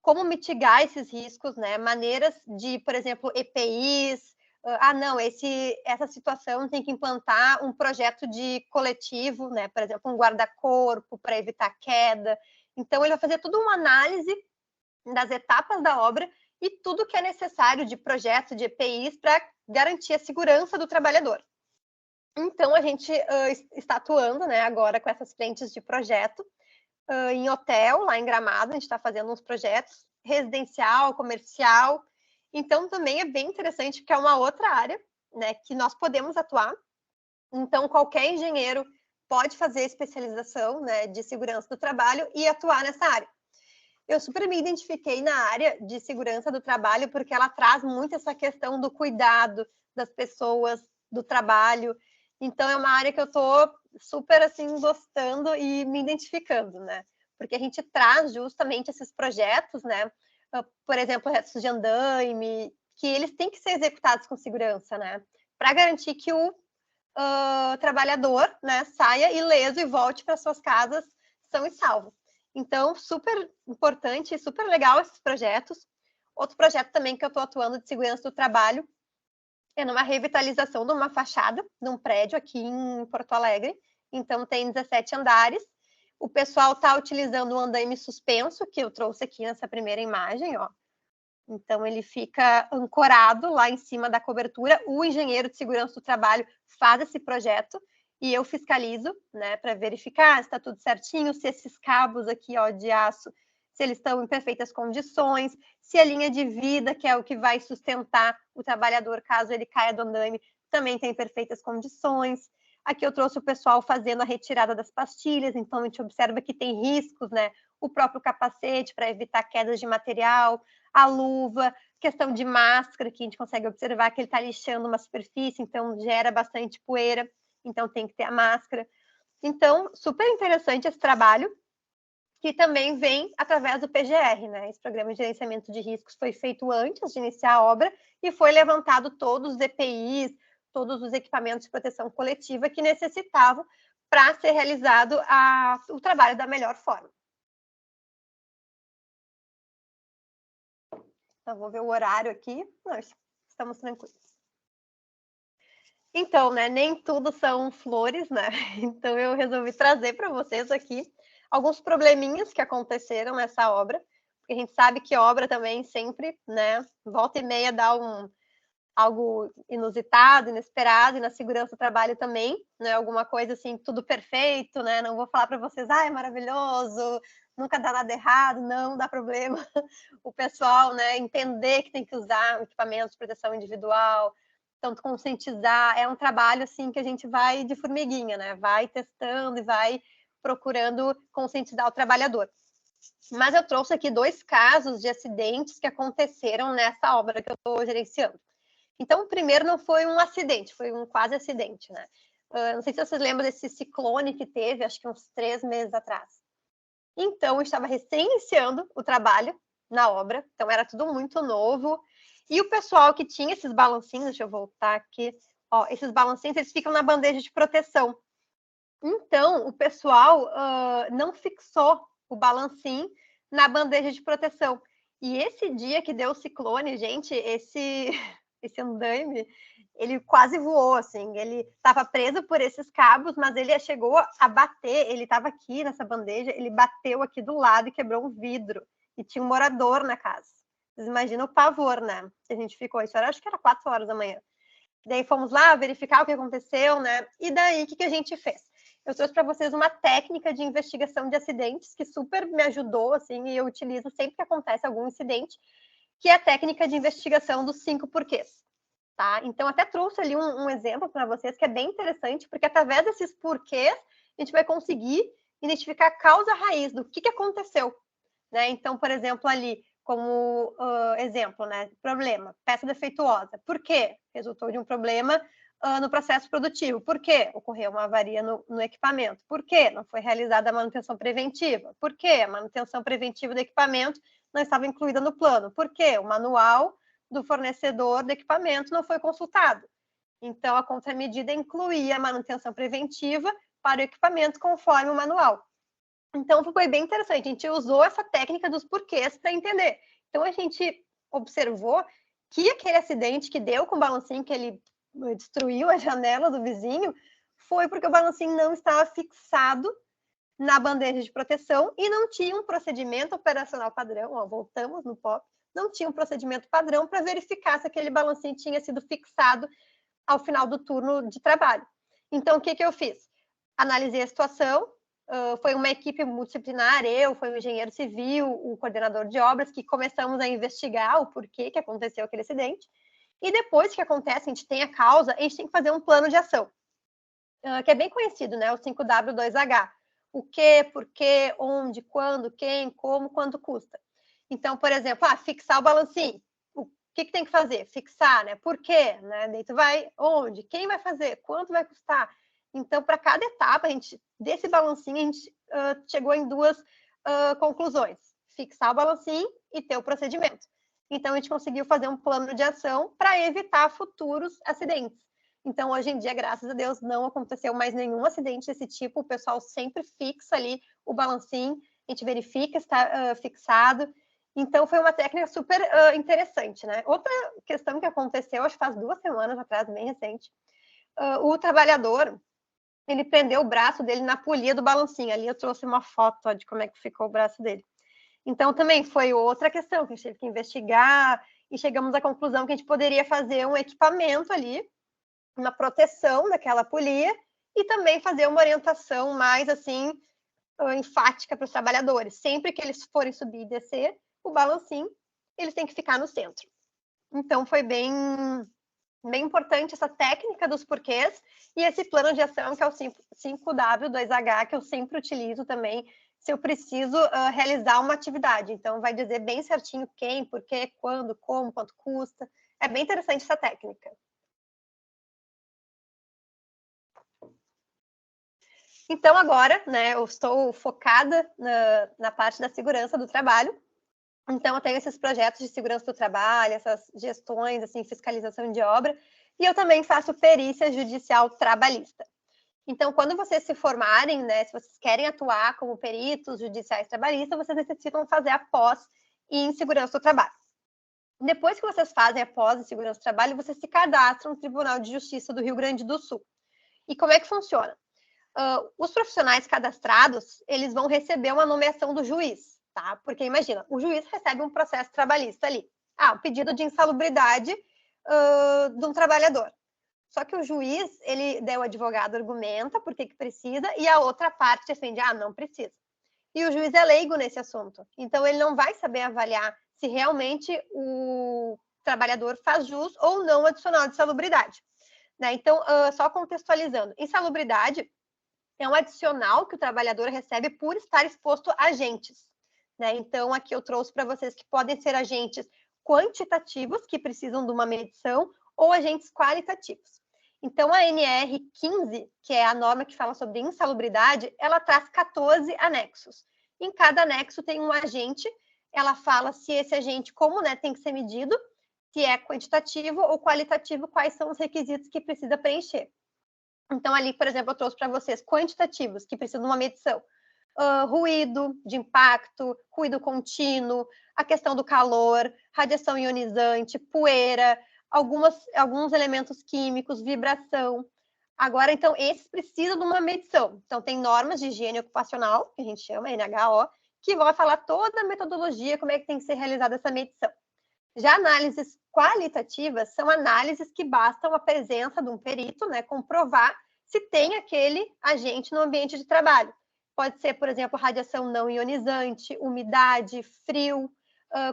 como mitigar esses riscos, né? Maneiras de, por exemplo, EPIs, não, essa situação tem que implantar um projeto de coletivo, né? Por exemplo, um guarda-corpo para evitar queda. Então, ele vai fazer toda uma análise das etapas da obra e tudo que é necessário de projeto, de EPIs, para garantir a segurança do trabalhador. Então, a gente está atuando, né, agora com essas frentes de projeto, em hotel, lá em Gramado, a gente está fazendo uns projetos residencial, comercial. Então, também é bem interessante, porque é uma outra área, né, que nós podemos atuar. Então, qualquer engenheiro pode fazer especialização, né, de segurança do trabalho e atuar nessa área. Eu super me identifiquei na área de segurança do trabalho, porque ela traz muito essa questão do cuidado das pessoas, do trabalho. Então, é uma área que eu estou super, assim, gostando e me identificando, né? Porque a gente traz justamente esses projetos, né? Por exemplo, restos de andaime, que eles têm que ser executados com segurança, né? Para garantir que o trabalhador, né, saia ileso e volte para suas casas são e salvo. Então, super importante e super legal esses projetos. Outro projeto também que eu estou atuando de segurança do trabalho é numa revitalização de uma fachada de um prédio aqui em Porto Alegre. Então, tem 17 andares. O pessoal está utilizando o andaime suspenso, que eu trouxe aqui nessa primeira imagem, ó. Então, ele fica ancorado lá em cima da cobertura. O engenheiro de segurança do trabalho faz esse projeto e eu fiscalizo, né, para verificar se está tudo certinho, se esses cabos aqui, ó, de aço, se eles estão em perfeitas condições, se a linha de vida, que é o que vai sustentar o trabalhador caso ele caia do andaime, também tem perfeitas condições. Aqui eu trouxe o pessoal fazendo a retirada das pastilhas, então a gente observa que tem riscos, né? O próprio capacete para evitar quedas de material, a luva, questão de máscara, que a gente consegue observar que ele está lixando uma superfície, então gera bastante poeira, então tem que ter a máscara. Então, super interessante esse trabalho, que também vem através do PGR, né? Esse programa de gerenciamento de riscos foi feito antes de iniciar a obra e foi levantado todos os EPIs, todos os equipamentos de proteção coletiva que necessitavam para ser realizado o trabalho da melhor forma. Então, vou ver o horário aqui. Nós estamos tranquilos. Então, né, nem tudo são flores, né? Então, eu resolvi trazer para vocês aqui alguns probleminhas que aconteceram nessa obra, porque a gente sabe que obra também sempre, né, volta e meia dá algo inusitado, inesperado, e na segurança do trabalho também, né, alguma coisa assim, tudo perfeito, né, não vou falar para vocês, é maravilhoso, nunca dá nada errado, não dá problema, o pessoal, né, entender que tem que usar equipamentos de proteção individual, tanto conscientizar, é um trabalho, assim, que a gente vai de formiguinha, né, vai testando e vai procurando conscientizar o trabalhador. Mas eu trouxe aqui 2 casos de acidentes que aconteceram nessa obra que eu estou gerenciando. Então, o primeiro não foi um acidente, foi um quase acidente, né? Não sei se vocês lembram desse ciclone que teve, acho que uns 3 meses atrás. Então, eu estava recém-iniciando o trabalho na obra, então era tudo muito novo. E o pessoal que tinha esses balancinhos, deixa eu voltar aqui, ó, esses balancinhos, eles ficam na bandeja de proteção. Então, o pessoal não fixou o balancinho na bandeja de proteção. E esse dia que deu o ciclone, gente, esse andaime, ele quase voou, assim, ele estava preso por esses cabos, mas ele chegou a bater, ele estava aqui nessa bandeja, ele bateu aqui do lado e quebrou um vidro, e tinha um morador na casa. Vocês imaginam o pavor, né? A gente ficou, isso era, acho que era 4 horas da manhã. Daí fomos lá verificar o que aconteceu, né? E daí, o que a gente fez? Eu trouxe para vocês uma técnica de investigação de acidentes que super me ajudou, assim, e eu utilizo sempre que acontece algum incidente, que é a técnica de investigação dos 5 porquês. Tá? Então, até trouxe ali um exemplo para vocês que é bem interessante, porque através desses porquês, a gente vai conseguir identificar a causa raiz do que aconteceu. Né? Então, por exemplo, ali, como exemplo, né? Problema, peça defeituosa. Por quê? Resultou de um problema no processo produtivo. Por quê? Ocorreu uma avaria no equipamento. Por quê? Não foi realizada a manutenção preventiva. Por quê? A manutenção preventiva do equipamento não estava incluída no plano. Por quê? O manual do fornecedor do equipamento não foi consultado. Então, a contramedida incluía a manutenção preventiva para o equipamento conforme o manual. Então, foi bem interessante. A gente usou essa técnica dos porquês para entender. Então, a gente observou que aquele acidente que deu com o balancinho, que ele destruiu a janela do vizinho, foi porque o balancinho não estava fixado na bandeja de proteção e não tinha um procedimento operacional padrão. Ó, voltamos no POP. Não tinha um procedimento padrão para verificar se aquele balancinho tinha sido fixado ao final do turno de trabalho. Então, o que eu fiz? Analisei a situação, foi uma equipe multidisciplinar, foi um engenheiro civil, o coordenador de obras, que começamos a investigar o porquê que aconteceu aquele acidente. E depois que acontece, a gente tem a causa, a gente tem que fazer um plano de ação, que é bem conhecido, né? O 5W2H. O que, porquê, onde, quando, quem, como, quanto custa. Então, por exemplo, fixar o balancinho. O que tem que fazer? Fixar, né? Por quê? Né? Daí tu vai onde? Quem vai fazer? Quanto vai custar? Então, para cada etapa, desse balancinho, a gente chegou em 2 conclusões. Fixar o balancinho e ter o procedimento. Então, a gente conseguiu fazer um plano de ação para evitar futuros acidentes. Então, hoje em dia, graças a Deus, não aconteceu mais nenhum acidente desse tipo. O pessoal sempre fixa ali o balancinho, a gente verifica se está fixado. Então, foi uma técnica super interessante, né? Outra questão que aconteceu, acho que faz 2 semanas atrás, bem recente, o trabalhador, ele prendeu o braço dele na polia do balancinho. Ali eu trouxe uma foto de como é que ficou o braço dele. Então, também foi outra questão que a gente teve que investigar e chegamos à conclusão que a gente poderia fazer um equipamento ali, uma proteção daquela polia e também fazer uma orientação mais, assim, enfática para os trabalhadores. Sempre que eles forem subir e descer o balancinho, eles têm que ficar no centro. Então, foi bem importante essa técnica dos porquês e esse plano de ação, que é o 5W2H, que eu sempre utilizo também, se eu preciso realizar uma atividade. Então, vai dizer bem certinho quem, porquê, quando, como, quanto custa. É bem interessante essa técnica. Então, agora, né, eu estou focada na parte da segurança do trabalho. Então, eu tenho esses projetos de segurança do trabalho, essas gestões, assim, fiscalização de obra, e eu também faço perícia judicial trabalhista. Então, quando vocês se formarem, né, se vocês querem atuar como peritos judiciais trabalhistas, vocês necessitam fazer a pós em segurança do trabalho. Depois que vocês fazem a pós em segurança do trabalho, vocês se cadastram no Tribunal de Justiça do Rio Grande do Sul. E como é que funciona? Os profissionais cadastrados, eles vão receber uma nomeação do juiz, tá? Porque imagina, o juiz recebe um processo trabalhista ali. Um pedido de insalubridade de um trabalhador. Só que o juiz, o advogado argumenta por que precisa e a outra parte defende, não precisa. E o juiz é leigo nesse assunto. Então, ele não vai saber avaliar se realmente o trabalhador faz jus ou não adicional de insalubridade. Né? Então, só contextualizando, insalubridade é um adicional que o trabalhador recebe por estar exposto a agentes. Né? Então, aqui eu trouxe para vocês que podem ser agentes quantitativos, que precisam de uma medição, ou agentes qualitativos. Então, a NR15, que é a norma que fala sobre insalubridade, ela traz 14 anexos. Em cada anexo tem um agente, ela fala se esse agente, como, né, tem que ser medido, se é quantitativo ou qualitativo, quais são os requisitos que precisa preencher. Então, ali, por exemplo, eu trouxe para vocês quantitativos, que precisam de uma medição. Ruído de impacto, ruído contínuo, a questão do calor, radiação ionizante, poeira, alguns elementos químicos, vibração. Agora, então, esses precisam de uma medição. Então, tem normas de higiene ocupacional, que a gente chama NHO, que vão falar toda a metodologia, como é que tem que ser realizada essa medição. Já análises qualitativas são análises que bastam a presença de um perito, né, comprovar se tem aquele agente no ambiente de trabalho. Pode ser, por exemplo, radiação não ionizante, umidade, frio,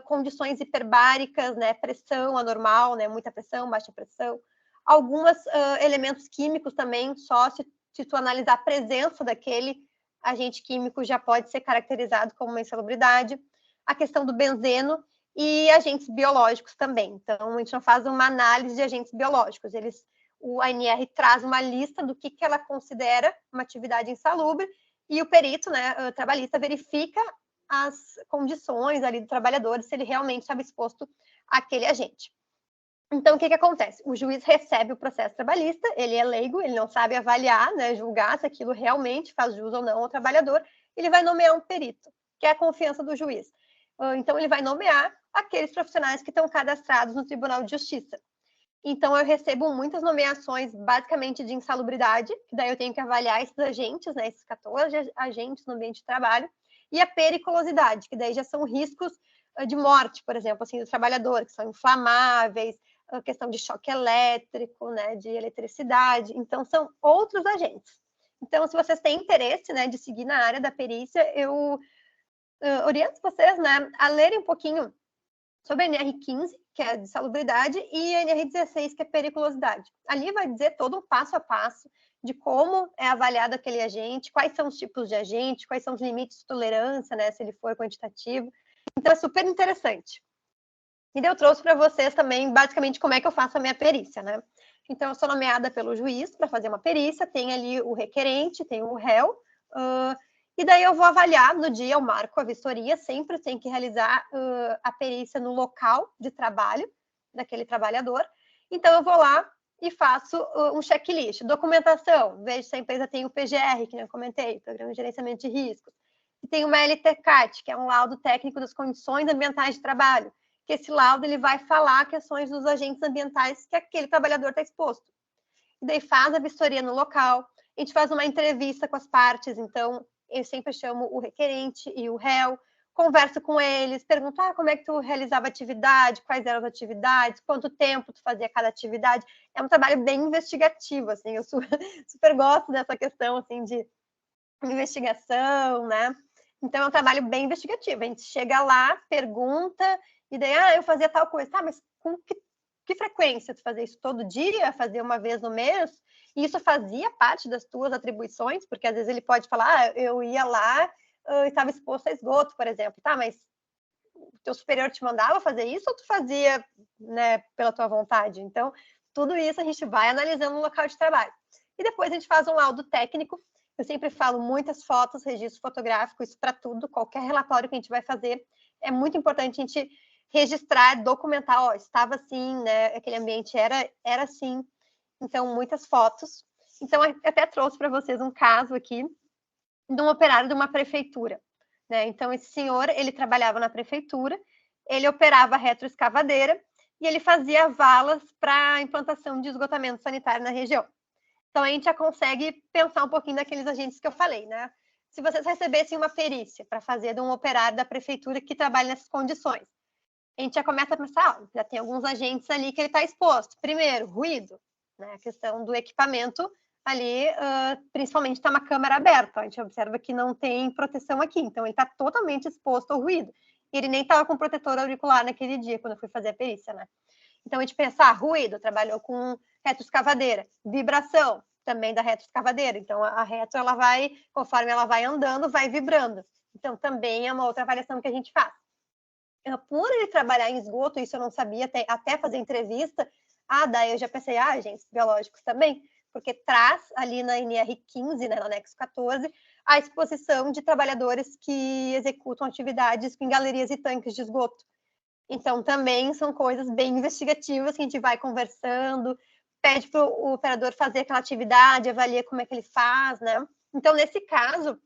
condições hiperbáricas, né, pressão anormal, né, muita pressão, baixa pressão. Alguns elementos químicos também, só se tu analisar a presença daquele agente químico já pode ser caracterizado como uma insalubridade. A questão do benzeno e agentes biológicos também. Então, a gente não faz uma análise de agentes biológicos. O ANR traz uma lista do que ela considera uma atividade insalubre e o perito, né, o trabalhista, verifica as condições ali do trabalhador, se ele realmente estava exposto àquele agente. Então, o que acontece? O juiz recebe o processo trabalhista, ele é leigo, ele não sabe avaliar, né, julgar se aquilo realmente faz jus ou não ao trabalhador, ele vai nomear um perito, que é a confiança do juiz. Então, ele vai nomear aqueles profissionais que estão cadastrados no Tribunal de Justiça. Então, eu recebo muitas nomeações, basicamente de insalubridade, que daí eu tenho que avaliar esses agentes, né, esses 14 agentes no ambiente de trabalho, e a periculosidade, que daí já são riscos de morte, por exemplo, assim, do trabalhador, que são inflamáveis, a questão de choque elétrico, né, de eletricidade, então são outros agentes. Então, se vocês têm interesse, né, de seguir na área da perícia, eu oriento vocês, né, a lerem um pouquinho sobre a NR15, que é de salubridade, e a NR16, que é periculosidade. Ali vai dizer todo um passo a passo de como é avaliado aquele agente, quais são os tipos de agente, quais são os limites de tolerância, né, se ele for quantitativo. Então, é super interessante. E eu trouxe para vocês também, basicamente, como é que eu faço a minha perícia, né? Então, eu sou nomeada pelo juiz para fazer uma perícia, tem ali o requerente, tem o réu, e daí eu vou avaliar no dia, eu marco a vistoria, sempre tem que realizar a perícia no local de trabalho daquele trabalhador. Então, eu vou lá e faço um checklist. Documentação, vejo se a empresa tem o PGR, que eu comentei, Programa de Gerenciamento de Riscos. E tem uma LTCAT, que é um laudo técnico das condições ambientais de trabalho, que esse laudo ele vai falar questões dos agentes ambientais que aquele trabalhador está exposto. E daí faz a vistoria no local, a gente faz uma entrevista com as partes, então eu sempre chamo o requerente e o réu, converso com eles, pergunto como é que tu realizava a atividade, quais eram as atividades, quanto tempo tu fazia cada atividade. É um trabalho bem investigativo, assim, eu super gosto dessa questão, assim, de investigação, né? Então, é um trabalho bem investigativo. A gente chega lá, pergunta, e daí, eu fazia tal coisa. Tá, mas com que frequência tu fazia isso? Todo dia? Fazia uma vez no mês? E isso fazia parte das tuas atribuições? Porque, às vezes, ele pode falar, eu ia lá e estava exposto a esgoto, por exemplo. Tá, mas o teu superior te mandava fazer isso ou tu fazia, né, pela tua vontade? Então, tudo isso a gente vai analisando no local de trabalho. E depois a gente faz um laudo técnico. Eu sempre falo muitas fotos, registro fotográfico, isso para tudo, qualquer relatório que a gente vai fazer. É muito importante a gente registrar, documentar, estava assim, né, aquele ambiente era assim. Então, muitas fotos. Então, eu até trouxe para vocês um caso aqui de um operário de uma prefeitura, né? Então, esse senhor, ele trabalhava na prefeitura, ele operava a retroescavadeira e ele fazia valas para implantação de esgotamento sanitário na região. Então, a gente já consegue pensar um pouquinho daqueles agentes que eu falei, né? Se vocês recebessem uma perícia para fazer de um operário da prefeitura que trabalha nessas condições, a gente já começa a pensar, já tem alguns agentes ali que ele está exposto. Primeiro, ruído, né? A questão do equipamento ali, principalmente está uma câmara aberta, a gente observa que não tem proteção aqui, então ele está totalmente exposto ao ruído. Ele nem estava com protetor auricular naquele dia, quando eu fui fazer a perícia, né? Então, a gente pensa, ruído, trabalhou com retroescavadeira, vibração, também da retroescavadeira. Então, a retro, ela vai, conforme ela vai andando, vai vibrando. Então, também é uma outra avaliação que a gente faz. Por ele trabalhar em esgoto, isso eu não sabia, até fazer entrevista, daí eu já pensei, agentes biológicos também, porque traz ali na NR15, né, no anexo 14, a exposição de trabalhadores que executam atividades em galerias e tanques de esgoto. Então, também são coisas bem investigativas que a gente vai conversando, pede para o operador fazer aquela atividade, avalia como é que ele faz, né? Então, nesse caso,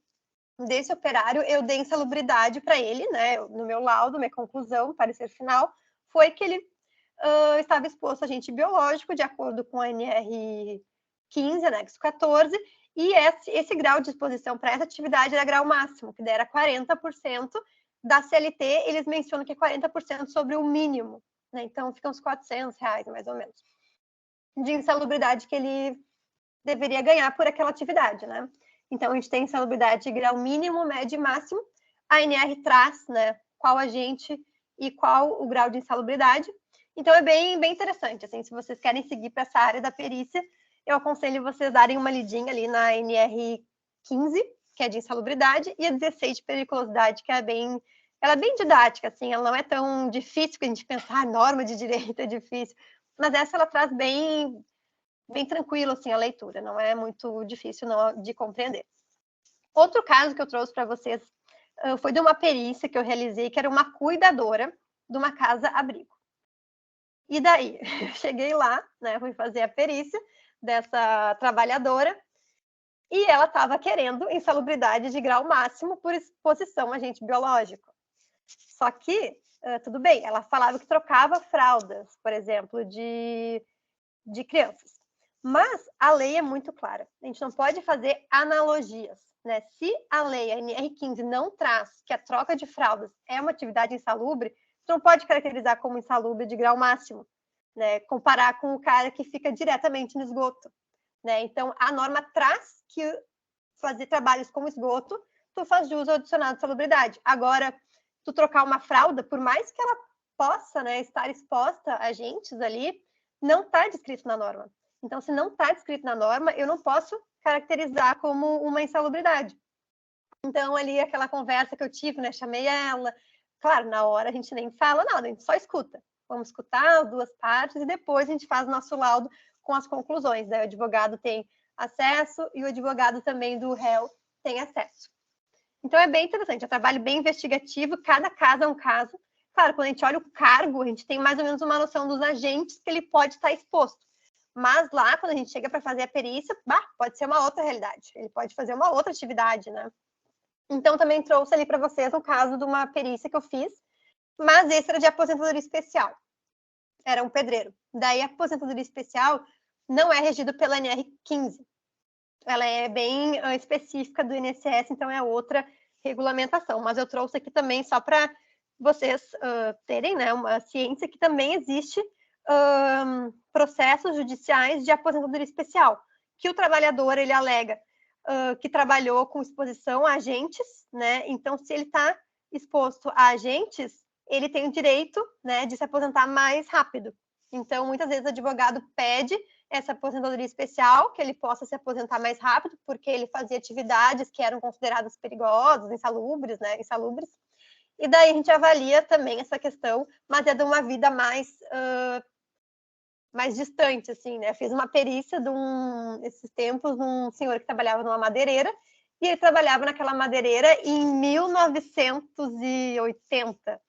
desse operário, eu dei insalubridade para ele, né? No meu laudo, minha conclusão, parecer final, foi que ele estava exposto a agente biológico, de acordo com a NR15, anexo 14, e esse grau de exposição para essa atividade era grau máximo, que era 40%. Da CLT, eles mencionam que é 40% sobre o mínimo, né? Então, fica uns R$400, mais ou menos, de insalubridade que ele deveria ganhar por aquela atividade, né? Então, a gente tem insalubridade de grau mínimo, médio e máximo. A NR traz, né, qual agente e qual o grau de insalubridade. Então, é bem interessante, assim, se vocês querem seguir para essa área da perícia, eu aconselho vocês darem uma lidinha ali na NR15, que é de insalubridade, e a 16 de periculosidade, que ela é bem didática, assim, ela não é tão difícil que a gente pensar, norma de direito é difícil, mas essa ela traz bem tranquilo, assim, a leitura, não é muito difícil não, de compreender. Outro caso que eu trouxe para vocês foi de uma perícia que eu realizei, que era uma cuidadora de uma casa-abrigo. E daí, cheguei lá, né, fui fazer a perícia dessa trabalhadora, e ela estava querendo insalubridade de grau máximo por exposição a agente biológico. Só que, tudo bem, ela falava que trocava fraldas, por exemplo, de crianças. Mas a lei é muito clara, a gente não pode fazer analogias, né? Se a lei, a NR15, não traz que a troca de fraldas é uma atividade insalubre, você não pode caracterizar como insalubre de grau máximo, né? Comparar com o cara que fica diretamente no esgoto, né? Então, a norma traz que fazer trabalhos como esgoto, tu faz jus ao adicionado de salubridade. Agora, tu trocar uma fralda, por mais que ela possa, né, estar exposta a agentes ali, não está descrito na norma. Então, se não está descrito na norma, eu não posso caracterizar como uma insalubridade. Então, ali, aquela conversa que eu tive, né, chamei ela, claro, na hora a gente nem fala nada, a gente só escuta. Vamos escutar as duas partes e depois a gente faz o nosso laudo com as conclusões, né? O advogado tem acesso e o advogado também do réu tem acesso. Então, é bem interessante, é um trabalho bem investigativo, cada caso é um caso. Claro, quando a gente olha o cargo, a gente tem mais ou menos uma noção dos agentes que ele pode estar exposto. Mas lá, quando a gente chega para fazer a perícia, pode ser uma outra realidade. Ele pode fazer uma outra atividade, né? Então, também trouxe ali para vocês um caso de uma perícia que eu fiz, mas esse era de aposentadoria especial. Era um pedreiro. Daí, a aposentadoria especial não é regida pela NR15. Ela é bem específica do INSS, então é outra regulamentação. Mas eu trouxe aqui também só para vocês terem, né, uma ciência que também existe processos judiciais de aposentadoria especial, que o trabalhador, ele alega que trabalhou com exposição a agentes, né? Então, se ele está exposto a agentes, ele tem o direito, né, de se aposentar mais rápido. Então, muitas vezes o advogado pede essa aposentadoria especial, que ele possa se aposentar mais rápido, porque ele fazia atividades que eram consideradas perigosas, insalubres, né? Insalubres. E daí a gente avalia também essa questão, mas é de uma vida mais distante, assim, né? Fiz uma perícia esses tempos, de um senhor que trabalhava numa madeireira, e ele trabalhava naquela madeireira em 1980.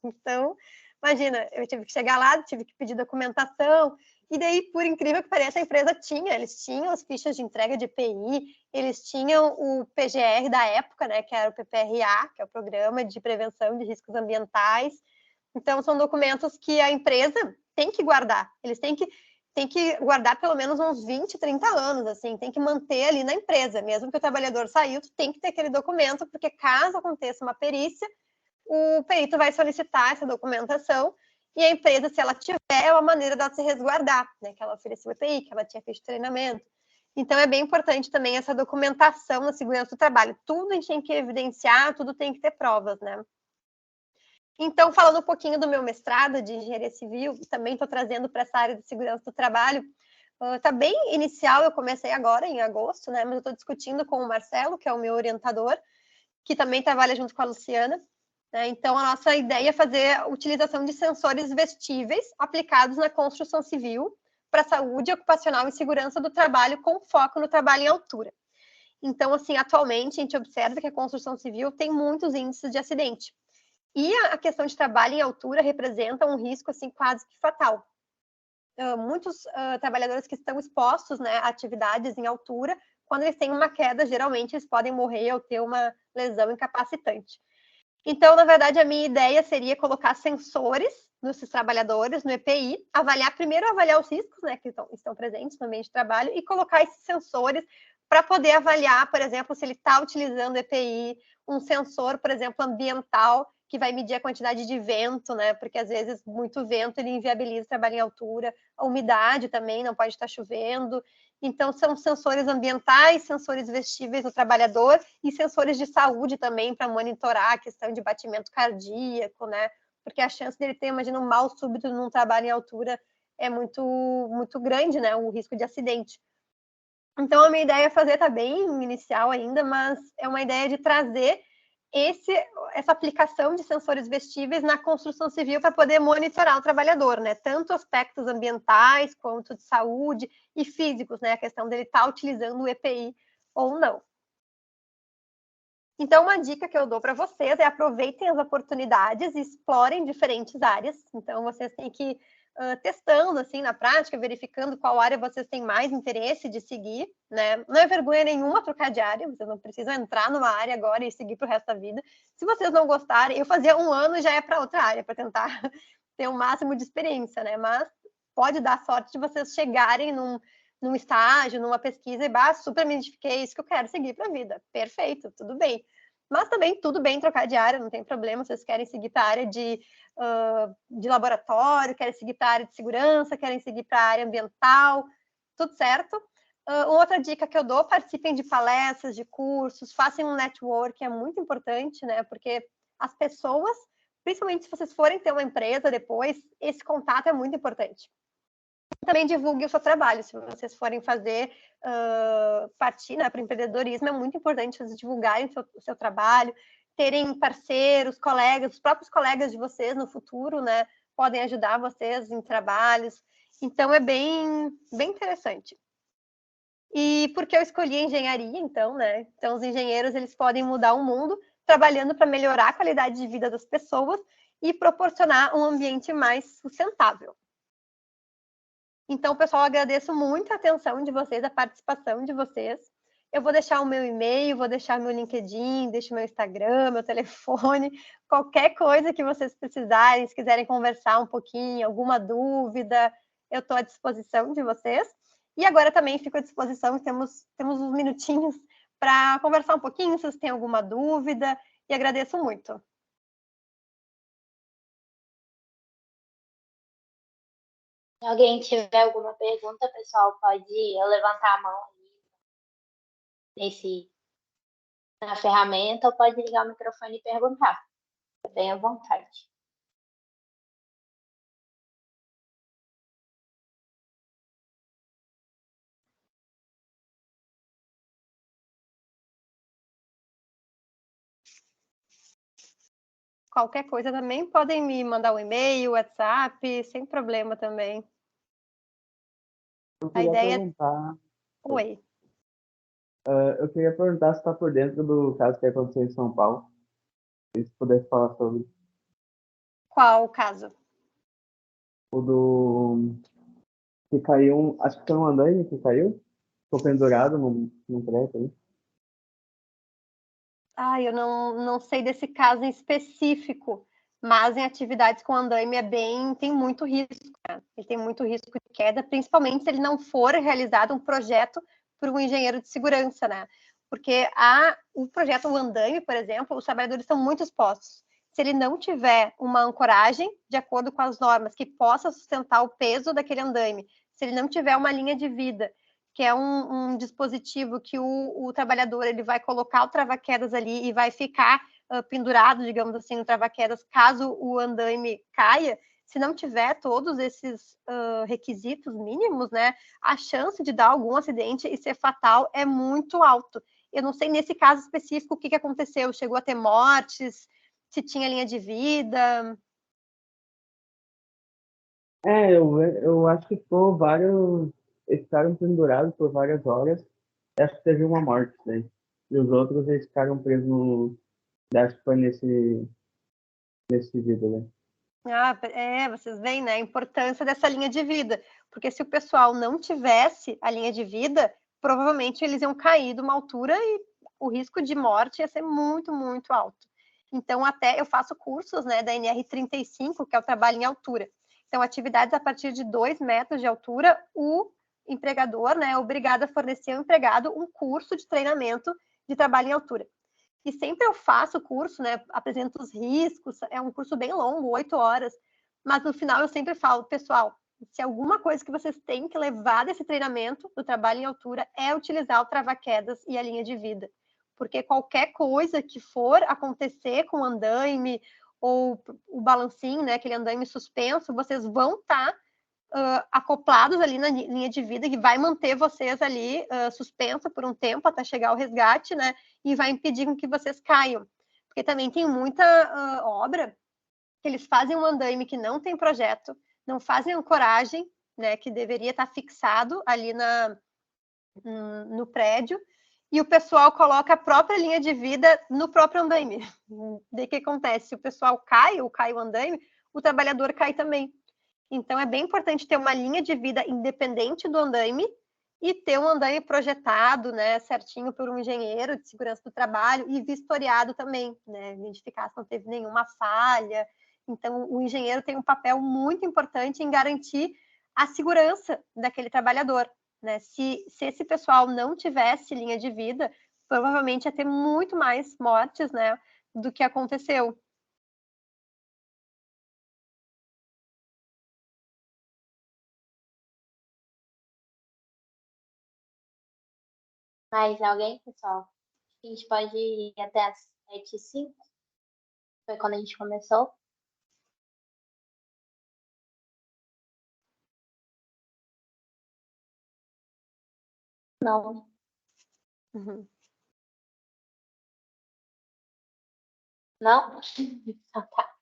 Então, imagina, eu tive que chegar lá, tive que pedir documentação, e daí, por incrível que pareça, a empresa eles tinham as fichas de entrega de EPI, eles tinham o PGR da época, né, que era o PPRA, que é o Programa de Prevenção de Riscos Ambientais. Então, são documentos que a empresa tem que guardar, eles têm que guardar pelo menos uns 20, 30 anos, assim, tem que manter ali na empresa, mesmo que o trabalhador saiu, tu tem que ter aquele documento, porque caso aconteça uma perícia, o perito vai solicitar essa documentação e a empresa, se ela tiver, é uma maneira dela se resguardar, né? Que ela ofereceu o EPI, que ela tinha feito treinamento. Então, é bem importante também essa documentação na segurança do trabalho. Tudo a gente tem que evidenciar, tudo tem que ter provas, né? Então, falando um pouquinho do meu mestrado de engenharia civil, também estou trazendo para essa área de segurança do trabalho. Está bem inicial, eu comecei agora, em agosto, né? Mas eu estou discutindo com o Marcelo, que é o meu orientador, que também trabalha junto com a Luciana. Então, a nossa ideia é fazer a utilização de sensores vestíveis aplicados na construção civil para saúde ocupacional e segurança do trabalho, com foco no trabalho em altura. Então, assim, atualmente, a gente observa que a construção civil tem muitos índices de acidente. E a questão de trabalho em altura representa um risco, assim, quase que fatal. Muitos trabalhadores que estão expostos, né, a atividades em altura, quando eles têm uma queda, geralmente eles podem morrer ou ter uma lesão incapacitante. Então, na verdade, a minha ideia seria colocar sensores nesses trabalhadores, no EPI, primeiro avaliar os riscos, né, que estão presentes no ambiente de trabalho e colocar esses sensores para poder avaliar, por exemplo, se ele está utilizando EPI, um sensor, por exemplo, ambiental, que vai medir a quantidade de vento, né, porque às vezes muito vento ele inviabiliza o trabalho em altura, a umidade também, não pode estar chovendo. Então, são sensores ambientais, sensores vestíveis do trabalhador e sensores de saúde também para monitorar a questão de batimento cardíaco, né? Porque a chance dele ter, imagina, um mal súbito num trabalho em altura é muito, muito grande, né? O risco de acidente. Então, a minha ideia é fazer, tá bem inicial ainda, mas é uma ideia de trazer essa aplicação de sensores vestíveis na construção civil para poder monitorar o trabalhador, né? Tanto aspectos ambientais quanto de saúde e físicos, né? A questão dele estar utilizando o EPI ou não. Então, uma dica que eu dou para vocês é aproveitem as oportunidades e explorem diferentes áreas. Então, vocês têm que ir testando, assim, na prática, verificando qual área vocês têm mais interesse de seguir, né? Não é vergonha nenhuma trocar de área, vocês não precisam entrar numa área agora e seguir para o resto da vida. Se vocês não gostarem, eu fazia 1 ano e já é para outra área, para tentar ter o máximo de experiência, né? Mas pode dar sorte de vocês chegarem num estágio, numa pesquisa, e super me identifiquei, isso que eu quero seguir para a vida. Perfeito, tudo bem. Mas também tudo bem trocar de área, não tem problema, vocês querem seguir para a área de laboratório, querem seguir para a área de segurança, querem seguir para a área ambiental, tudo certo. Outra dica que eu dou, participem de palestras, de cursos, façam um network, é muito importante, né? Porque as pessoas, principalmente se vocês forem ter uma empresa depois, esse contato é muito importante. Também divulgue o seu trabalho, se vocês forem fazer partir, né, para o empreendedorismo, é muito importante vocês divulgarem o seu trabalho, terem parceiros, colegas, os próprios colegas de vocês no futuro, né, podem ajudar vocês em trabalhos, então é bem interessante. E por que eu escolhi engenharia, então, né? Então, os engenheiros, eles podem mudar o mundo trabalhando para melhorar a qualidade de vida das pessoas e proporcionar um ambiente mais sustentável. Então, pessoal, agradeço muito a atenção de vocês, a participação de vocês. Eu vou deixar o meu e-mail, vou deixar meu LinkedIn, deixo meu Instagram, meu telefone, qualquer coisa que vocês precisarem, se quiserem conversar um pouquinho, alguma dúvida, eu estou à disposição de vocês. E agora também fico à disposição, temos uns minutinhos para conversar um pouquinho, se vocês têm alguma dúvida, e agradeço muito. Se alguém tiver alguma pergunta, pessoal, pode levantar a mão na ferramenta ou pode ligar o microfone e perguntar. Bem à vontade. Qualquer coisa também podem me mandar um e-mail, WhatsApp, sem problema também. Eu A queria ideia... perguntar, Oi. eu queria perguntar se está por dentro do caso que aconteceu em São Paulo. Se pudesse falar sobre Qual o caso? o do que caiu, acho que foi um andaime que caiu, ficou pendurado num prédio aí. Eu não sei desse caso em específico, mas em atividades com andaime tem muito risco, né? Ele tem muito risco de queda, principalmente se ele não for realizado um projeto por um engenheiro de segurança, né? Porque o projeto, o andaime, por exemplo, os trabalhadores estão muito expostos. Se ele não tiver uma ancoragem de acordo com as normas que possa sustentar o peso daquele andaime, se ele não tiver uma linha de vida, que é um dispositivo que o trabalhador ele vai colocar o trava-quedas ali e vai ficar pendurado, digamos assim, no trava-quedas, caso o andaime caia, se não tiver todos esses requisitos mínimos, né, a chance de dar algum acidente e ser fatal é muito alto. Eu não sei, nesse caso específico, o que aconteceu, chegou a ter mortes, se tinha linha de vida... Eu acho que ficou vários, eles ficaram pendurados por várias horas. Acho que teve uma morte daí. E os outros eles ficaram presos no. Acho que foi nesse vídeo, né? Vocês veem, né, a importância dessa linha de vida, porque se o pessoal não tivesse a linha de vida, provavelmente eles iam cair de uma altura e o risco de morte ia ser muito, muito alto. Então, até eu faço cursos, né, da NR35, que é o trabalho em altura. Então, atividades a partir de 2 metros de altura, o empregador, né, é obrigado a fornecer ao empregado um curso de treinamento de trabalho em altura. E sempre eu faço o curso, né, apresento os riscos, é um curso bem longo, 8 horas, mas no final eu sempre falo, pessoal, se alguma coisa que vocês têm que levar desse treinamento do trabalho em altura é utilizar o trava-quedas e a linha de vida, porque qualquer coisa que for acontecer com o andaime ou o balancinho, né, aquele andaime suspenso, vocês vão estar acoplados ali na linha de vida, que vai manter vocês ali suspensa por um tempo até chegar o resgate, né, e vai impedir que vocês caiam. Porque também tem muita obra que eles fazem um andaime que não tem projeto, não fazem ancoragem, né, que deveria estar fixado ali no prédio, e o pessoal coloca a própria linha de vida no próprio andaime. Daí o que acontece? Se o pessoal cai, ou cai o andaime, o trabalhador cai também. Então, é bem importante ter uma linha de vida independente do andaime e ter um andaime projetado, né, certinho por um engenheiro de segurança do trabalho e vistoriado também, né, identificar se não teve nenhuma falha. Então, o engenheiro tem um papel muito importante em garantir a segurança daquele trabalhador, né? Se esse pessoal não tivesse linha de vida, provavelmente ia ter muito mais mortes, né, do que aconteceu. Mais alguém, pessoal? A gente pode ir até as 7h05? Foi quando a gente começou. Não. Uhum. Não? Então tá.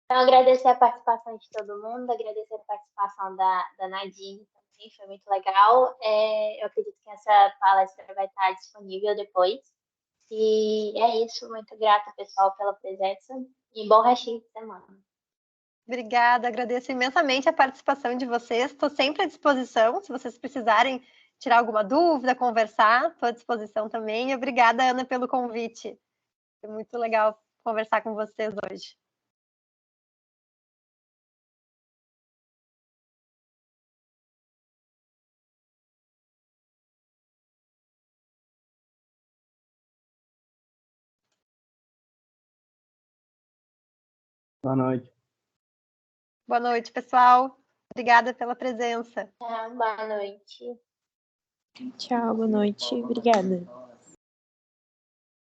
Então, agradecer a participação de todo mundo, agradecer a participação da Nadine também, foi muito legal. Eu acredito que essa palestra vai estar disponível depois. E é isso, muito grata, pessoal, pela presença e bom restinho de semana. Obrigada, agradeço imensamente a participação de vocês. Estou sempre à disposição, se vocês precisarem tirar alguma dúvida, conversar, estou à disposição também. Obrigada, Ana, pelo convite. Foi muito legal conversar com vocês hoje. Boa noite. Boa noite, pessoal. Obrigada pela presença. Boa noite. Tchau, boa noite. Obrigada.